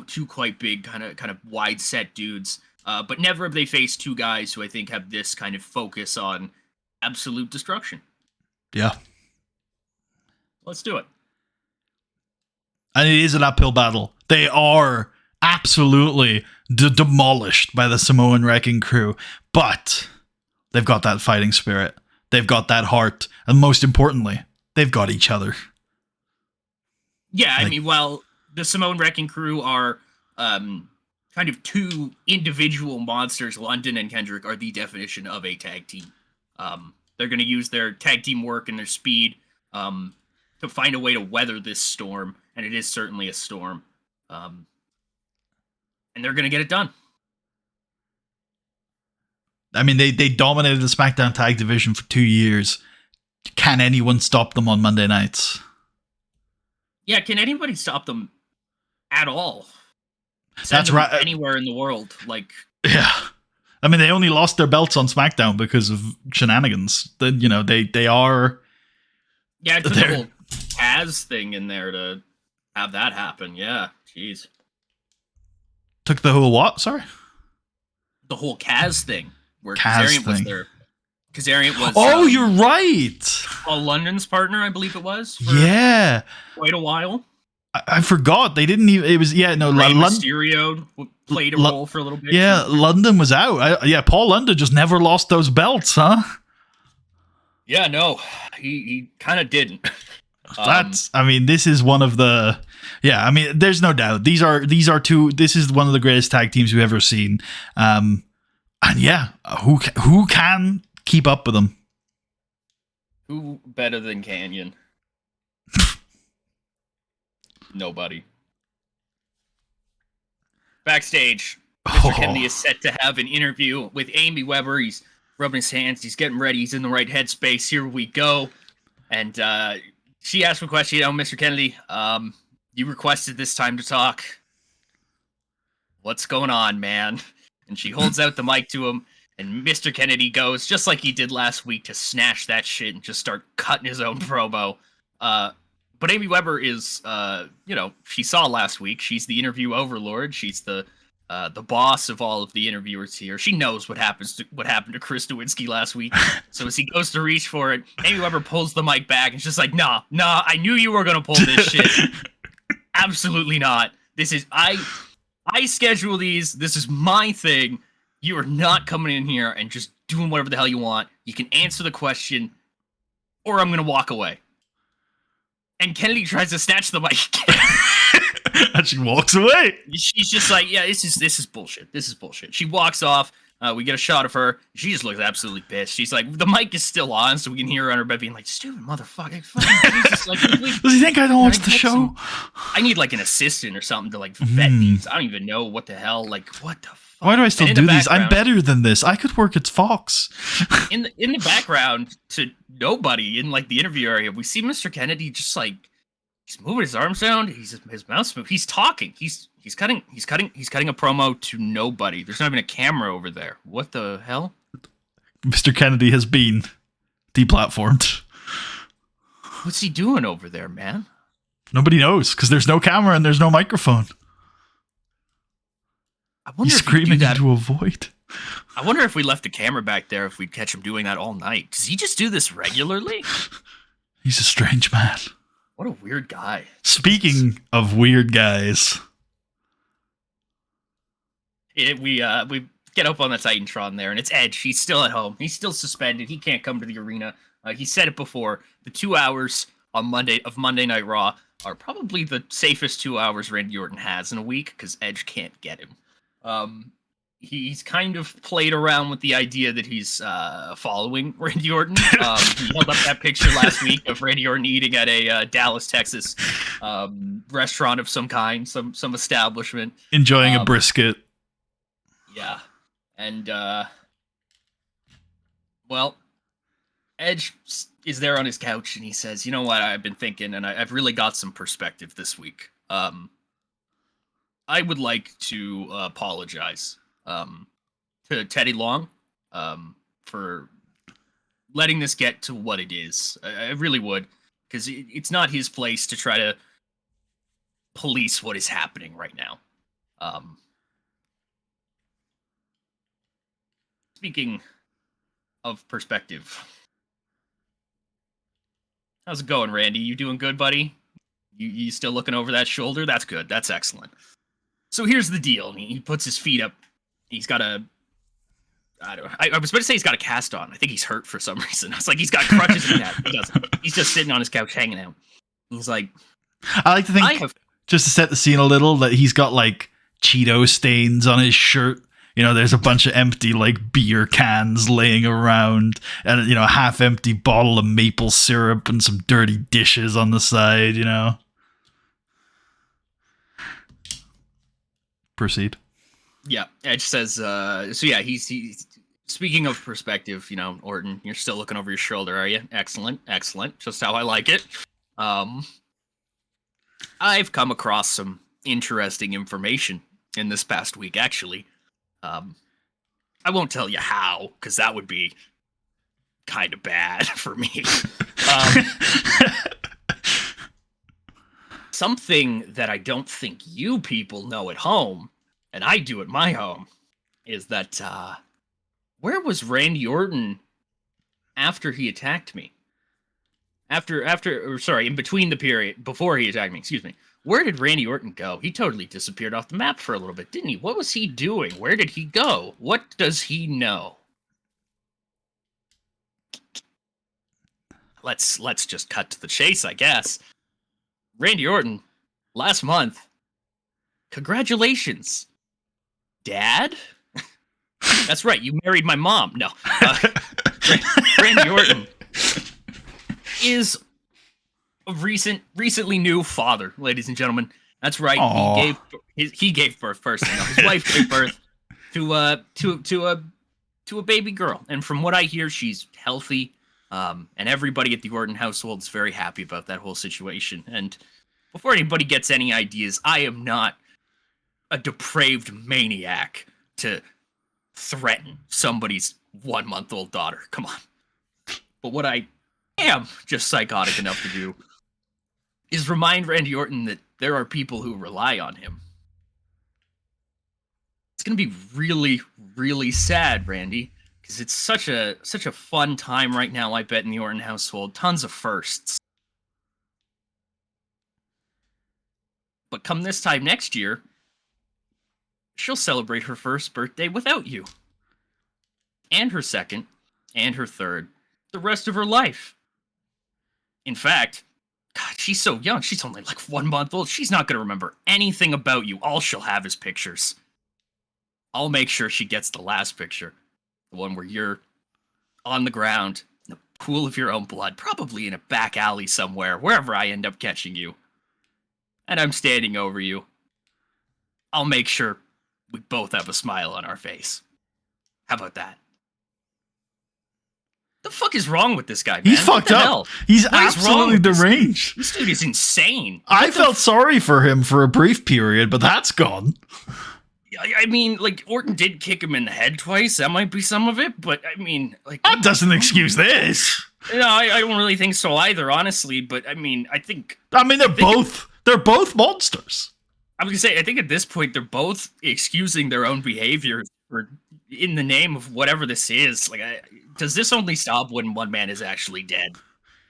Two quite big, kind of wide set dudes. But never have they faced two guys who I think have this kind of focus on absolute destruction. Yeah. Let's do it. And it is an uphill battle. They are absolutely demolished by the Samoan Wrecking Crew, but they've got that fighting spirit. They've got that heart. And most importantly, they've got each other. Yeah, I mean, while the Samoan Wrecking Crew are kind of two individual monsters, London and Kendrick are the definition of a tag team. They're going to use their tag team work and their speed to find a way to weather this storm, and it is certainly a storm. And they're going to get it done. I mean, they dominated the SmackDown tag division for 2 years. Can anyone stop them on Monday nights? Yeah, can anybody stop them at all? That's right. Anywhere in the world, like, yeah. I mean, they only lost their belts on SmackDown because of shenanigans. Then, you know, they are. Yeah, it took the whole Taz thing in there to have that happen. Yeah, jeez. Took the whole what? Sorry. The whole Kaz thing, where Kaz Kazarian was thing. there. Kazarian was. Oh, you're right. Paul London's partner, I believe it was. For Yeah. quite a while. I forgot they didn't even. It was Rey Mysterio played a role for a little bit. Yeah, London was out. Paul London just never lost those belts, huh? Yeah, no, he kind of didn't. I mean, this is one of the. Yeah, I mean, there's no doubt these are two. This is one of the greatest tag teams we've ever seen. And yeah, who can keep up with them? Who better than Canyon? Nobody. Backstage, Mr. Kennedy is set to have an interview with Amy Weber. He's rubbing his hands. He's getting ready. He's in the right headspace. Here we go. And she asked him a question. Mr. Kennedy, you requested this time to talk. What's going on, man? And she holds out the mic to him. And Mr. Kennedy goes, just like he did last week, to snatch that shit and just start cutting his own promo. But Amy Weber is, she saw last week. She's the interview overlord. She's the boss of all of the interviewers here. She knows what happened to Chris Nowinski last week. So as he goes to reach for it, Amy Weber pulls the mic back and she's just like, nah, I knew you were gonna pull this shit. Absolutely not. This is I schedule these. This is my thing. You are not coming in here and just doing whatever the hell you want. You can answer the question, or I'm gonna walk away. And Kennedy tries to snatch the mic and she walks away. She's just like, yeah, this is bullshit. This is bullshit. She walks off. We get a shot of her. She just looks absolutely pissed. She's like, the mic is still on, so we can hear her on her bed being like, stupid motherfucker. Jesus, like, does he think I don't watch the show? I need like an assistant or something to like vet these. I don't even know what the hell. Like, what the fuck? Why do I still do these? I'm better than this. I could work at Fox. in the background to nobody in like the interview area, we see Mr. Kennedy just like he's moving his arms around. His mouth's moving. He's talking. He's cutting a promo to nobody. There's not even a camera over there. What the hell? Mr. Kennedy has been deplatformed. What's he doing over there, man? Nobody knows because there's no camera and there's no microphone. I wonder He's if he'd do screaming that. into a void. I wonder if we left a camera back there, if we'd catch him doing that all night. Does he just do this regularly? He's a strange man. What a weird guy. Speaking of weird guys, We get up on the Titantron there, and it's Edge. He's still at home. He's still suspended. He can't come to the arena. He said it before. The 2 hours on Monday Night Raw are probably the safest 2 hours Randy Orton has in a week because Edge can't get him. He's kind of played around with the idea that he's following Randy Orton. He held up that picture last week of Randy Orton eating at a Dallas, Texas restaurant of some kind, some establishment. enjoying a brisket. Yeah. And, well, Edge is there on his couch and he says, you know what, I've been thinking and I've really got some perspective this week. I would like to apologize to Teddy Long for letting this get to what it is. I really would, because it's not his place to try to police what is happening right now. Speaking of perspective, how's it going, Randy? You doing good, buddy? You still looking over that shoulder? That's good. That's excellent. So here's the deal. He puts his feet up. He's got a... I was about to say he's got a cast on. I think he's hurt for some reason. I was like, he's got crutches and that. He doesn't. He's just sitting on his couch hanging out. He's like... I like to think, just to set the scene a little, that he's got like Cheeto stains on his shirt. You know, there's a bunch of empty like beer cans laying around and, you know, a half empty bottle of maple syrup and some dirty dishes on the side, you know. Proceed. Yeah, Edge says, so yeah, he's speaking of perspective, you know, Orton, you're still looking over your shoulder, are you? Excellent, excellent. Just how I like it. I've come across some interesting information in this past week, actually. I won't tell you how, because that would be kind of bad for me. Something that I don't think you people know at home, and I do at my home, is that, where was Randy Orton after he attacked me? In between the period, before he attacked me, excuse me. Where did Randy Orton go? He totally disappeared off the map for a little bit, didn't he? What was he doing? Where did he go? What does he know? Let's just cut to the chase, I guess. Randy Orton, last month. Congratulations, Dad? That's right, you married my mom. No. Randy Orton is a recently new father, ladies and gentlemen. That's right. Aww. He gave birth first. No, his wife gave birth to a baby girl, and from what I hear, she's healthy. And everybody at the Orton household is very happy about that whole situation. And before anybody gets any ideas, I am not a depraved maniac to threaten somebody's 1-month-old daughter. Come on. But what I am just psychotic enough to do is remind Randy Orton that there are people who rely on him. It's going to be really, really sad, Randy, because it's such a fun time right now, I bet, in the Orton household. Tons of firsts. But come this time next year, she'll celebrate her first birthday without you. And her second, and her third, the rest of her life. In fact, God, she's so young. She's only like 1 month old. She's not going to remember anything about you. All she'll have is pictures. I'll make sure she gets the last picture. The one where you're on the ground in a pool of your own blood, probably in a back alley somewhere, wherever I end up catching you. And I'm standing over you. I'll make sure we both have a smile on our face. How about that? The fuck is wrong with this guy, man? He's fucked up. Hell? He's What is wrong absolutely with deranged. This dude is insane. I felt sorry for him for a brief period, but that's gone. I mean, like, Orton did kick him in the head twice. That might be some of it, but I mean, like, That doesn't excuse this. no, I don't really think so either, honestly. But I mean, They're both monsters. I was gonna say, I think at this point they're both excusing their own behavior for in the name of whatever this is. Like, does this only stop when one man is actually dead?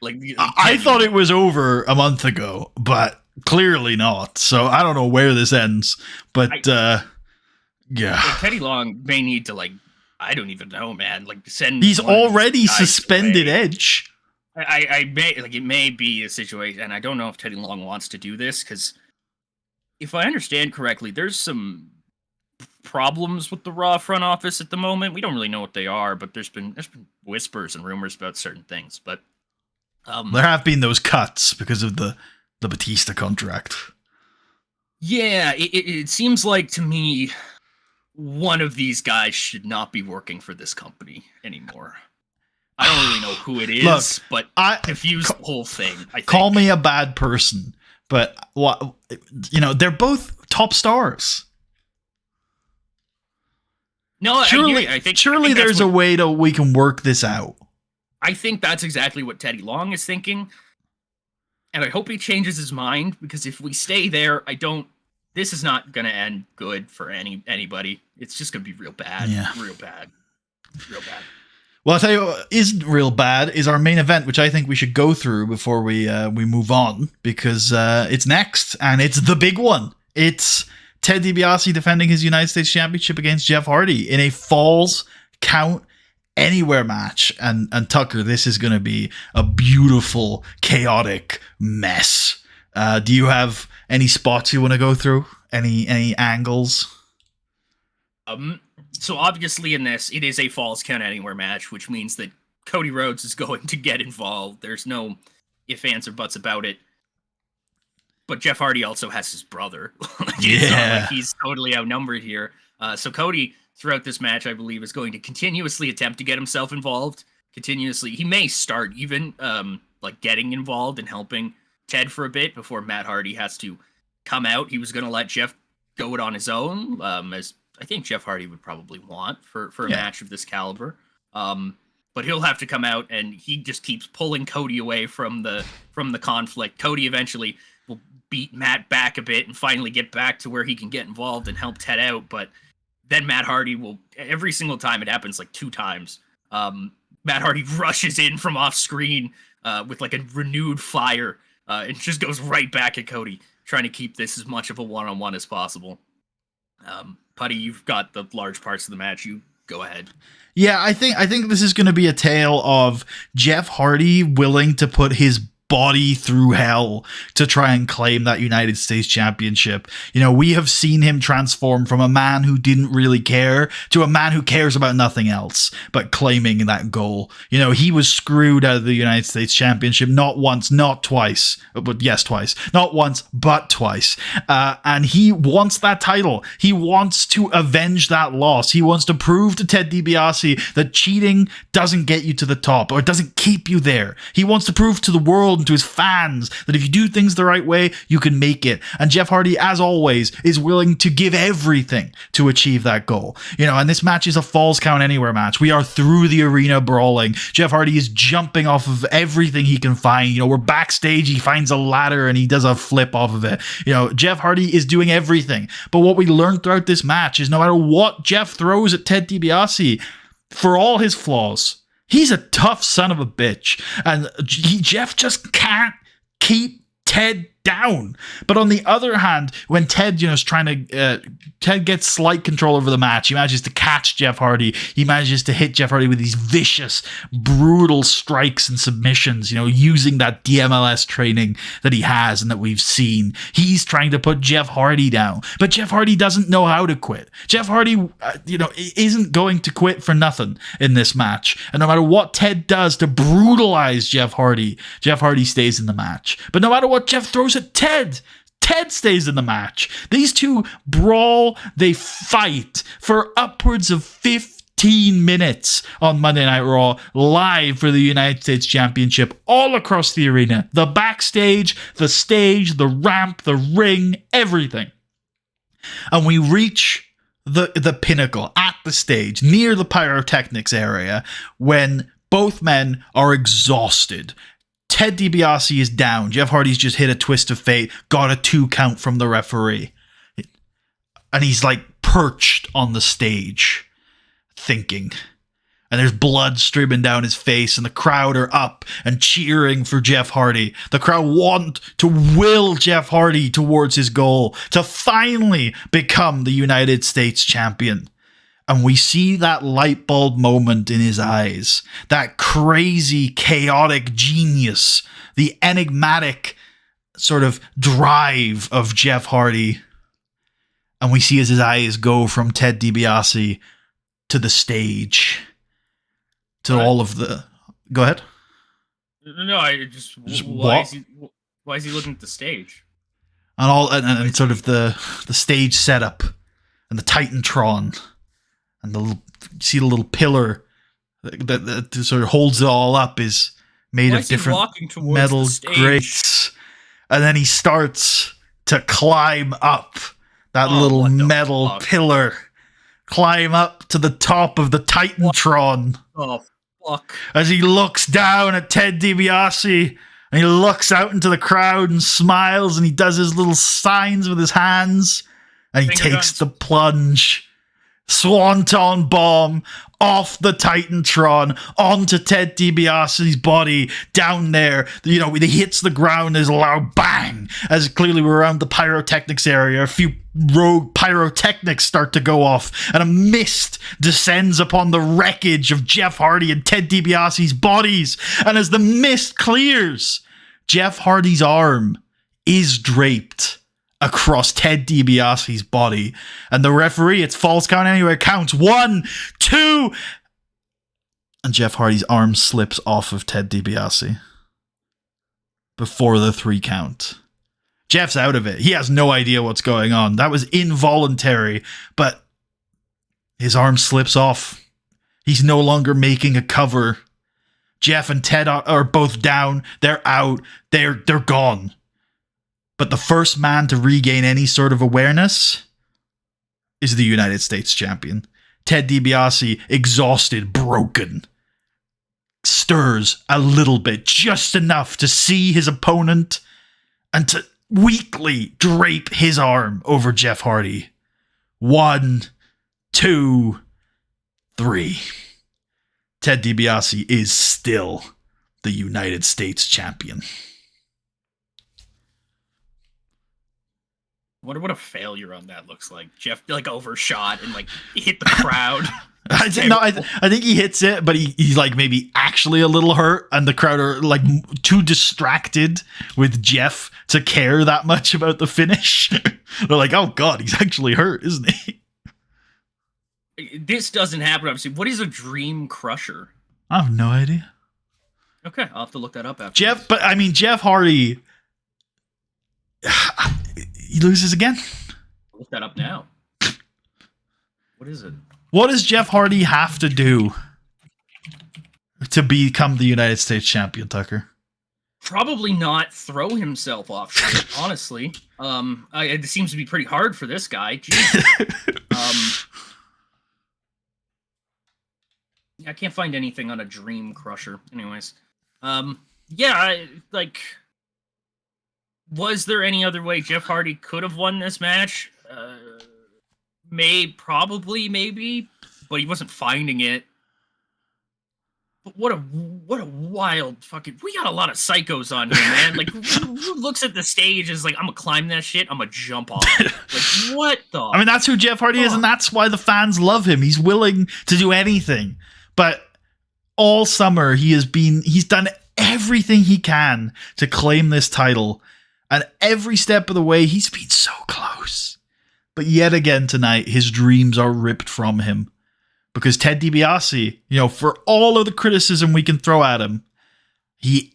Like, I thought it was over a month ago, but clearly not. So I don't know where this ends. But yeah, like, Teddy Long may need to, like, I don't even know, man. Like, send. He's already suspended away. Edge. I may, like, it may be a situation, and I don't know if Teddy Long wants to do this, because if I understand correctly, there's some problems with the Raw front office at the moment. We don't really know what they are, but there's been whispers and rumors about certain things. But there have been those cuts because of the Batista contract. Yeah, it seems like to me one of these guys should not be working for this company anymore. I don't really know who it is, Look, but I confuse the whole thing. I think. Call me a bad person, but what, they're both top stars. No, surely there's a way that we can work this out. I think that's exactly what Teddy Long is thinking, and I hope he changes his mind, because if we stay there, this is not going to end good for anybody. It's just going to be real bad. Yeah. Real bad. Well, I'll tell you what isn't real bad is our main event, which I think we should go through before we move on, because it's next, and it's the big one. It's Ted DiBiase defending his United States Championship against Jeff Hardy in a Falls Count Anywhere match. And Tucker, this is going to be a beautiful, chaotic mess. Do you have any spots you want to go through? Any angles? So obviously in this, it is a Falls Count Anywhere match, which means that Cody Rhodes is going to get involved. There's no ifs, ands, or buts about it. But Jeff Hardy also has his brother. It's not like he's totally outnumbered here. So Cody, throughout this match, I believe, is going to continuously attempt to get himself involved. He may start even like getting involved and helping Ted for a bit before Matt Hardy has to come out. He was going to let Jeff go it on his own, as I think Jeff Hardy would probably want for a match of this caliber. But he'll have to come out, and he just keeps pulling Cody away from the conflict. Cody eventually will beat Matt back a bit and finally get back to where he can get involved and help Ted out. But then Matt Hardy will, every single time, it happens like 2 times, Matt Hardy rushes in from off screen with like a renewed fire and just goes right back at Cody, trying to keep this as much of a one-on-one as possible. Putty, you've got the large parts of the match. You go ahead. Yeah, I think this is going to be a tale of Jeff Hardy willing to put his body through hell to try and claim that United States Championship. We have seen him transform from a man who didn't really care to a man who cares about nothing else but claiming that goal. He was screwed out of the United States Championship not once, not twice, but yes, twice. Not once, but twice. And he wants that title. He wants to avenge that loss. He wants to prove to Ted DiBiase that cheating doesn't get you to the top, or it doesn't keep you there. He wants to prove to the world and to his fans that if you do things the right way, you can make it. And Jeff Hardy, as always, is willing to give everything to achieve that goal. And this match is a Falls Count Anywhere match. We are through the arena brawling. Jeff Hardy is jumping off of everything he can find. We're backstage. He finds a ladder and he does a flip off of it. Jeff Hardy is doing everything. But what we learned throughout this match is no matter what Jeff throws at Ted DiBiase, for all his flaws, he's a tough son of a bitch, and Jeff just can't keep Ted down. But on the other hand, when Ted, is trying to, Ted gets slight control over the match. He manages to catch Jeff Hardy. He manages to hit Jeff Hardy with these vicious, brutal strikes and submissions, using that DMLS training that he has and that we've seen. He's trying to put Jeff Hardy down, but Jeff Hardy doesn't know how to quit. Jeff Hardy, isn't going to quit for nothing in this match. And no matter what Ted does to brutalize Jeff Hardy stays in the match. But no matter what Jeff throws at Ted stays in the match. These two brawl, they fight for upwards of 15 minutes on Monday Night Raw, live for the United States Championship, all across the arena. The backstage, the stage, the ramp, the ring, everything. And we reach the pinnacle, at the stage, near the pyrotechnics area, when both men are exhausted. Ted DiBiase is down. Jeff Hardy's just hit a twist of fate, got a 2 count from the referee. And he's like perched on the stage, thinking. And there's blood streaming down his face, and the crowd are up and cheering for Jeff Hardy. The crowd want to will Jeff Hardy towards his goal to finally become the United States champion. And we see that light bulb moment in his eyes, that crazy, chaotic genius, the enigmatic sort of drive of Jeff Hardy. And we see as his eyes go from Ted DiBiase to the stage. To all of the... Go ahead. No, I just why is he looking at the stage? And sort of the stage setup and the Titantron and see the little pillar that sort of holds it all up is made of different metal grates. And then he starts to climb up that little metal pillar. Climb up to the top of the Titantron. Oh, fuck. As he looks down at Ted DiBiase, and he looks out into the crowd and smiles, and he does his little signs with his hands, and he takes the plunge. Swanton bomb off the Titantron onto Ted DiBiase's body down there. You know, he hits the ground, there's a loud bang, as clearly we're around the pyrotechnics area. A few rogue pyrotechnics start to go off, and a mist descends upon the wreckage of Jeff Hardy and Ted DiBiase's bodies. And as the mist clears, Jeff Hardy's arm is draped across Ted DiBiase's body. And the referee, it's false count anyway, counts 1, 2, and Jeff Hardy's arm slips off of Ted DiBiase before the 3 count. Jeff's out of it. He has no idea what's going on. That was involuntary, but his arm slips off. He's no longer making a cover. Jeff and Ted are both down. They're out. They're gone. But the first man to regain any sort of awareness is the United States champion. Ted DiBiase, exhausted, broken, stirs a little bit, just enough to see his opponent and to weakly drape his arm over Jeff Hardy. 1, 2, 3. Ted DiBiase is still the United States champion. Wonder what a failure on that looks like. Jeff like overshot and like hit the crowd. I think he hits it, but he's like maybe actually a little hurt, and the crowd are like too distracted with Jeff to care that much about the finish. They're like, oh god, he's actually hurt, isn't he? This doesn't happen, obviously. What is a dream crusher? I have no idea. Okay, I'll have to look that up after Jeff. this. But I mean, Jeff Hardy, he loses again. I'll look that up now. What is it? What does Jeff Hardy have to do to become the United States champion, Tucker? Probably not throw himself off shit, honestly. It seems to be pretty hard for this guy. Jesus. I can't find anything on a dream crusher. Anyways. Was there any other way Jeff Hardy could have won this match? Maybe, but he wasn't finding it. But what a wild fucking... We got a lot of psychos on here, man. Like, who looks at the stage as like, I'm gonna climb that shit, I'm gonna jump off it. Like, what the... I mean, that's who Jeff Hardy is, and that's why the fans love him. He's willing to do anything. But all summer, he's done everything he can to claim this title. And every step of the way, he's been so close. But yet again tonight, his dreams are ripped from him. Because Ted DiBiase, for all of the criticism we can throw at him, he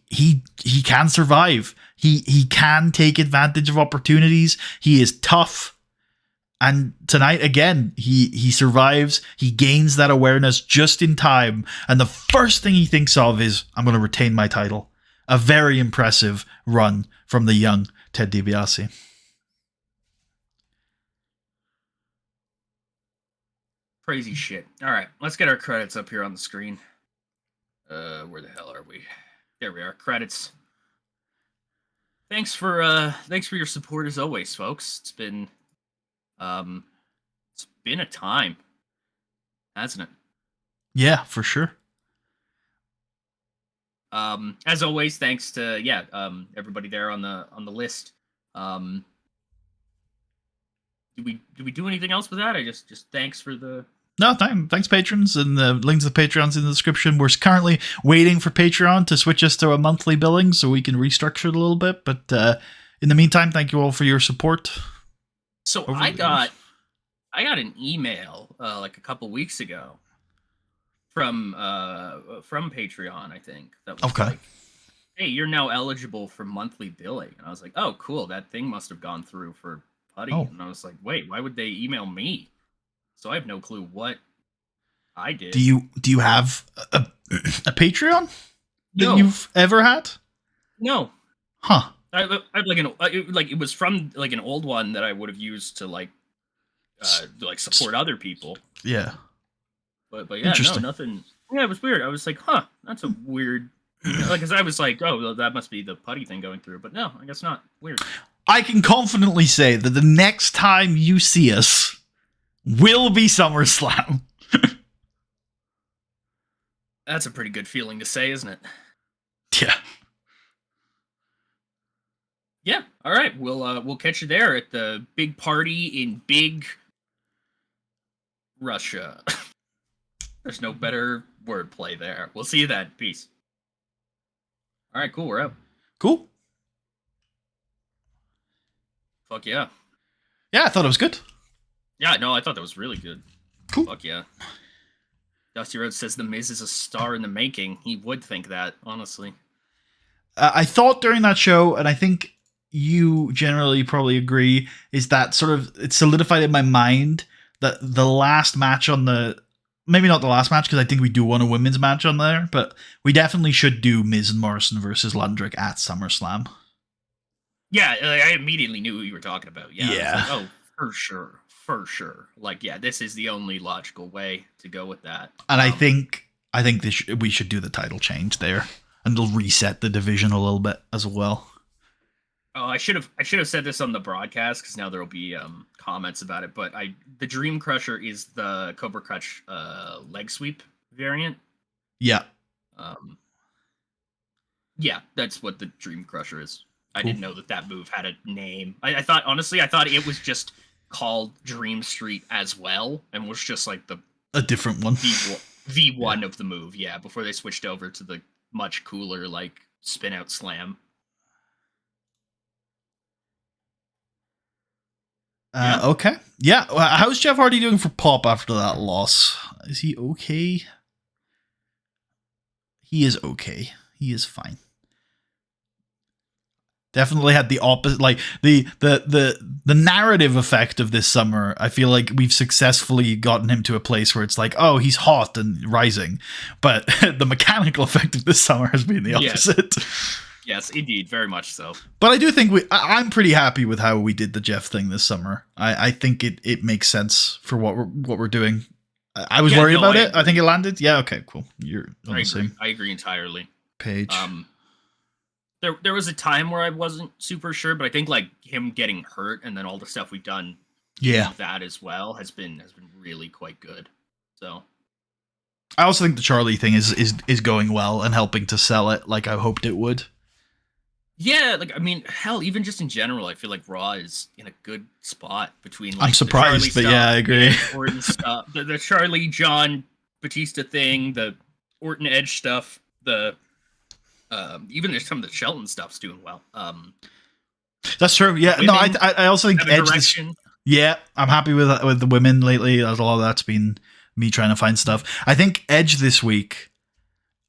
can survive. He can take advantage of opportunities. He is tough. And tonight, again, he survives. He gains that awareness just in time. And the first thing he thinks of is, I'm going to retain my title. A very impressive run from the young Ted DiBiase. Crazy shit. All right, let's get our credits up here on the screen. Where the hell are we? There we are. Credits. Thanks for your support as always, folks. It's been a time, hasn't it? Yeah, for sure. As always, thanks to everybody there on the list. Do we do anything else with that? I just thanks for the. No, thanks patrons, and the links to the Patreon's in the description. We're currently waiting for Patreon to switch us to a monthly billing so we can restructure it a little bit. But in the meantime, thank you all for your support. So I got an email like a couple weeks ago from Patreon, I think, that was like, hey, you're now eligible for monthly billing. And I was like, oh, cool. That thing must have gone through for Putty. Oh. And I was like, wait, why would they email me? So I have no clue what I did. Do you have a Patreon that you've ever had? No. Huh. I have like it was from like an old one that I would have used to like support other people. Yeah. But yeah, no, nothing. Yeah, it was weird. I was like, huh, that's a weird. Because I was like, oh, well, that must be the Putty thing going through. But no, I guess not. Weird. I can confidently say that the next time you see us will be SummerSlam. That's a pretty good feeling to say, isn't it? Yeah. Yeah. All right. We'll catch you there at the big party in Big Russia. There's no better wordplay there. We'll see you then. Peace. All right. Cool. We're out. Cool. Fuck yeah. Yeah, I thought it was good. Yeah, no, I thought that was really good. Cool. Fuck yeah. Dusty Rhodes says The Miz is a star in the making. He would think that, honestly. I thought during that show, and I think you generally probably agree, is that sort of it solidified in my mind that the last match on the, maybe not the last match because I think we do want a women's match on there, but we definitely should do Miz and Morrison versus Lundrick at SummerSlam. Yeah, I immediately knew what you were talking about. Yeah. Yeah. Like, oh, for sure. For sure. Like, yeah, this is the only logical way to go with that. And I think we should do the title change there, and it'll reset the division a little bit as well. Oh, I should have said this on the broadcast because now there will be comments about it. But the Dream Crusher is the Cobra Clutch leg sweep variant. Yeah. Yeah, that's what the Dream Crusher is. Cool. I didn't know that move had a name. I thought it was just called Dream Street as well, and was just like a different one. V1 of the move, yeah, before they switched over to the much cooler like spin out slam. Okay. Yeah. How's Jeff Hardy doing for Pop after that loss? Is he okay? He is okay. He is fine. Definitely had the opposite, like the narrative effect of this summer. I feel like we've successfully gotten him to a place where it's like, oh, he's hot and rising, but the mechanical effect of this summer has been the opposite. Yes, indeed, very much so. But I do think I'm pretty happy with how we did the Jeff thing this summer. I think it makes sense for what we're doing. I was worried about it. I think it landed. Yeah. Okay. Cool. You're on the same. I agree entirely. Page. There was a time where I wasn't super sure, but I think like him getting hurt and then all the stuff we've done, that as well has been really quite good. So, I also think the Charlie thing is going well and helping to sell it like I hoped it would. Yeah, like I mean, hell, even just in general, I feel like Raw is in a good spot between. Like, I'm surprised, but yeah, I agree. Orton stuff, the Charlie John Batista thing, the Orton Edge stuff, even there's some of the Shelton stuff's doing well. That's true. Yeah, women, no, I also think Edge. Yeah, I'm happy with the women lately. A lot of that's been me trying to find stuff. I think Edge this week.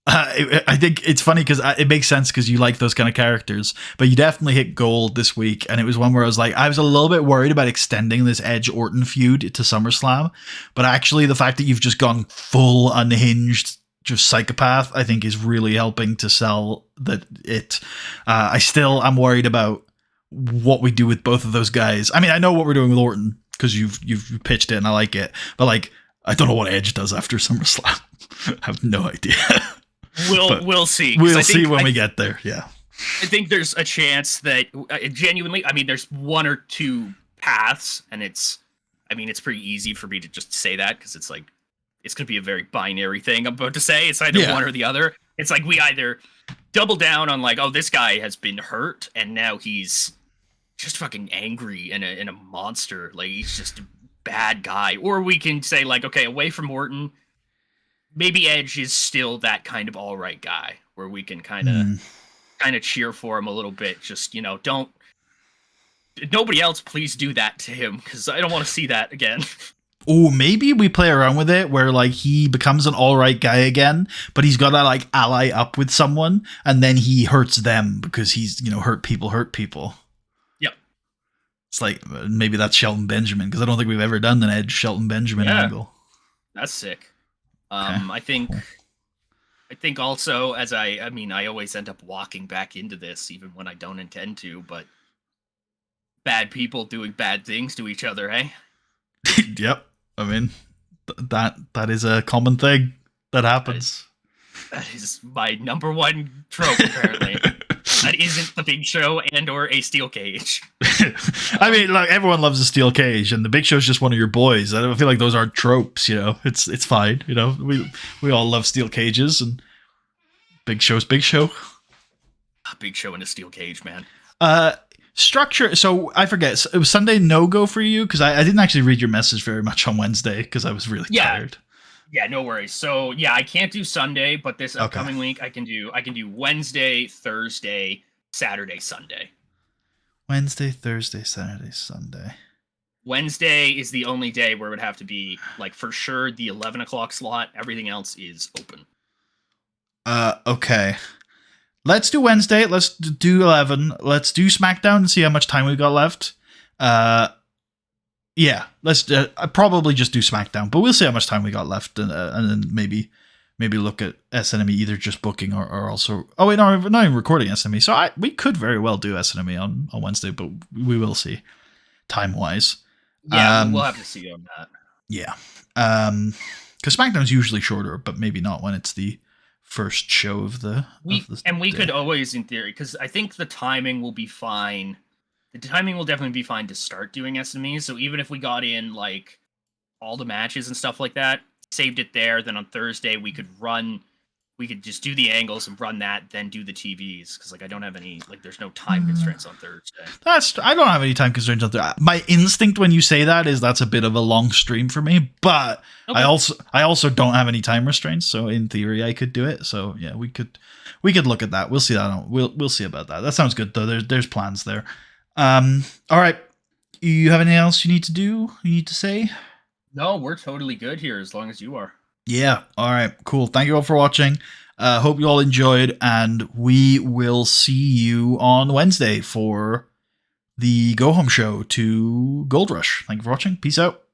I think it's funny because it makes sense because you like those kind of characters, but you definitely hit gold this week, and it was one where I was a little bit worried about extending this Edge Orton feud to SummerSlam, but actually the fact that you've just gone full unhinged, just psychopath, I think is really helping to sell that it. I still am worried about what we do with both of those guys. I mean, I know what we're doing with Orton because you've pitched it and I like it, but like I don't know what Edge does after SummerSlam. I have no idea. We'll see. We'll see when we get there. Yeah. I think there's a chance that genuinely, I mean, there's one or two paths, and it's pretty easy for me to just say that because it's like, it's going to be a very binary thing I'm about to say. It's either one or the other. It's like we either double down on like, oh, this guy has been hurt, and now he's just fucking angry and a monster. Like, he's just a bad guy. Or we can say like, okay, away from Orton, maybe Edge is still that kind of all right guy where we can kind of cheer for him a little bit. Just, don't nobody else please do that to him because I don't want to see that again. Oh, maybe we play around with it where like he becomes an all right guy again, but he's got to like ally up with someone and then he hurts them because he's, hurt people. Yep. It's like maybe that's Shelton Benjamin because I don't think we've ever done an Edge Shelton Benjamin angle. That's sick. Okay. I think also as I always end up walking back into this even when I don't intend to, but bad people doing bad things to each other, hey? Yep. I mean, that is a common thing that happens. That is my number one trope, apparently. That isn't the Big Show and or a steel cage. I mean, like, everyone loves a steel cage, and the Big Show's just one of your boys. I don't feel like those aren't tropes, It's fine, We all love steel cages, and Big Show's Big Show. Big Show in a steel cage, man. Structure. So I forget. It was Sunday no-go for you because I didn't actually read your message very much on Wednesday because I was really tired. Yeah, no worries. So yeah, I can't do Sunday, but this upcoming week I can do Wednesday, Thursday, Saturday, Sunday. Wednesday, Thursday, Saturday, Sunday. Wednesday is the only day where it would have to be like for sure the 11 o'clock slot. Everything else is open. Okay. Let's do Wednesday. Let's do 11. Let's do SmackDown and see how much time we've got left. Yeah, let's probably just do SmackDown, but we'll see how much time we got left, and then maybe look at SNME either just booking or also. Oh wait, no, we're not even recording SNME, so we could very well do SNME on Wednesday, but we will see time wise. Yeah, we'll have to see on that. Yeah, because SmackDown's usually shorter, but maybe not when it's the first show of the. We could always, in theory, because I think the timing will be fine. The timing will definitely be fine to start doing SMEs. So even if we got in like all the matches and stuff like that, saved it there, then on Thursday we could just do the angles and run that, then do the TVs. Because like I don't have any there's no time constraints on Thursday. I don't have any time constraints on Thursday. My instinct when you say that is that's a bit of a long stream for me, but okay. I also don't have any time restraints, so in theory I could do it. So yeah, we could look at that. We'll see that. We'll see about that. That sounds good though. There's plans there. All right. You have anything else you need to do? You need to say? No, we're totally good here as long as you are. Yeah. All right. Cool. Thank you all for watching. Hope you all enjoyed, and we will see you on Wednesday for the go home show to Gold Rush. Thank you for watching. Peace out.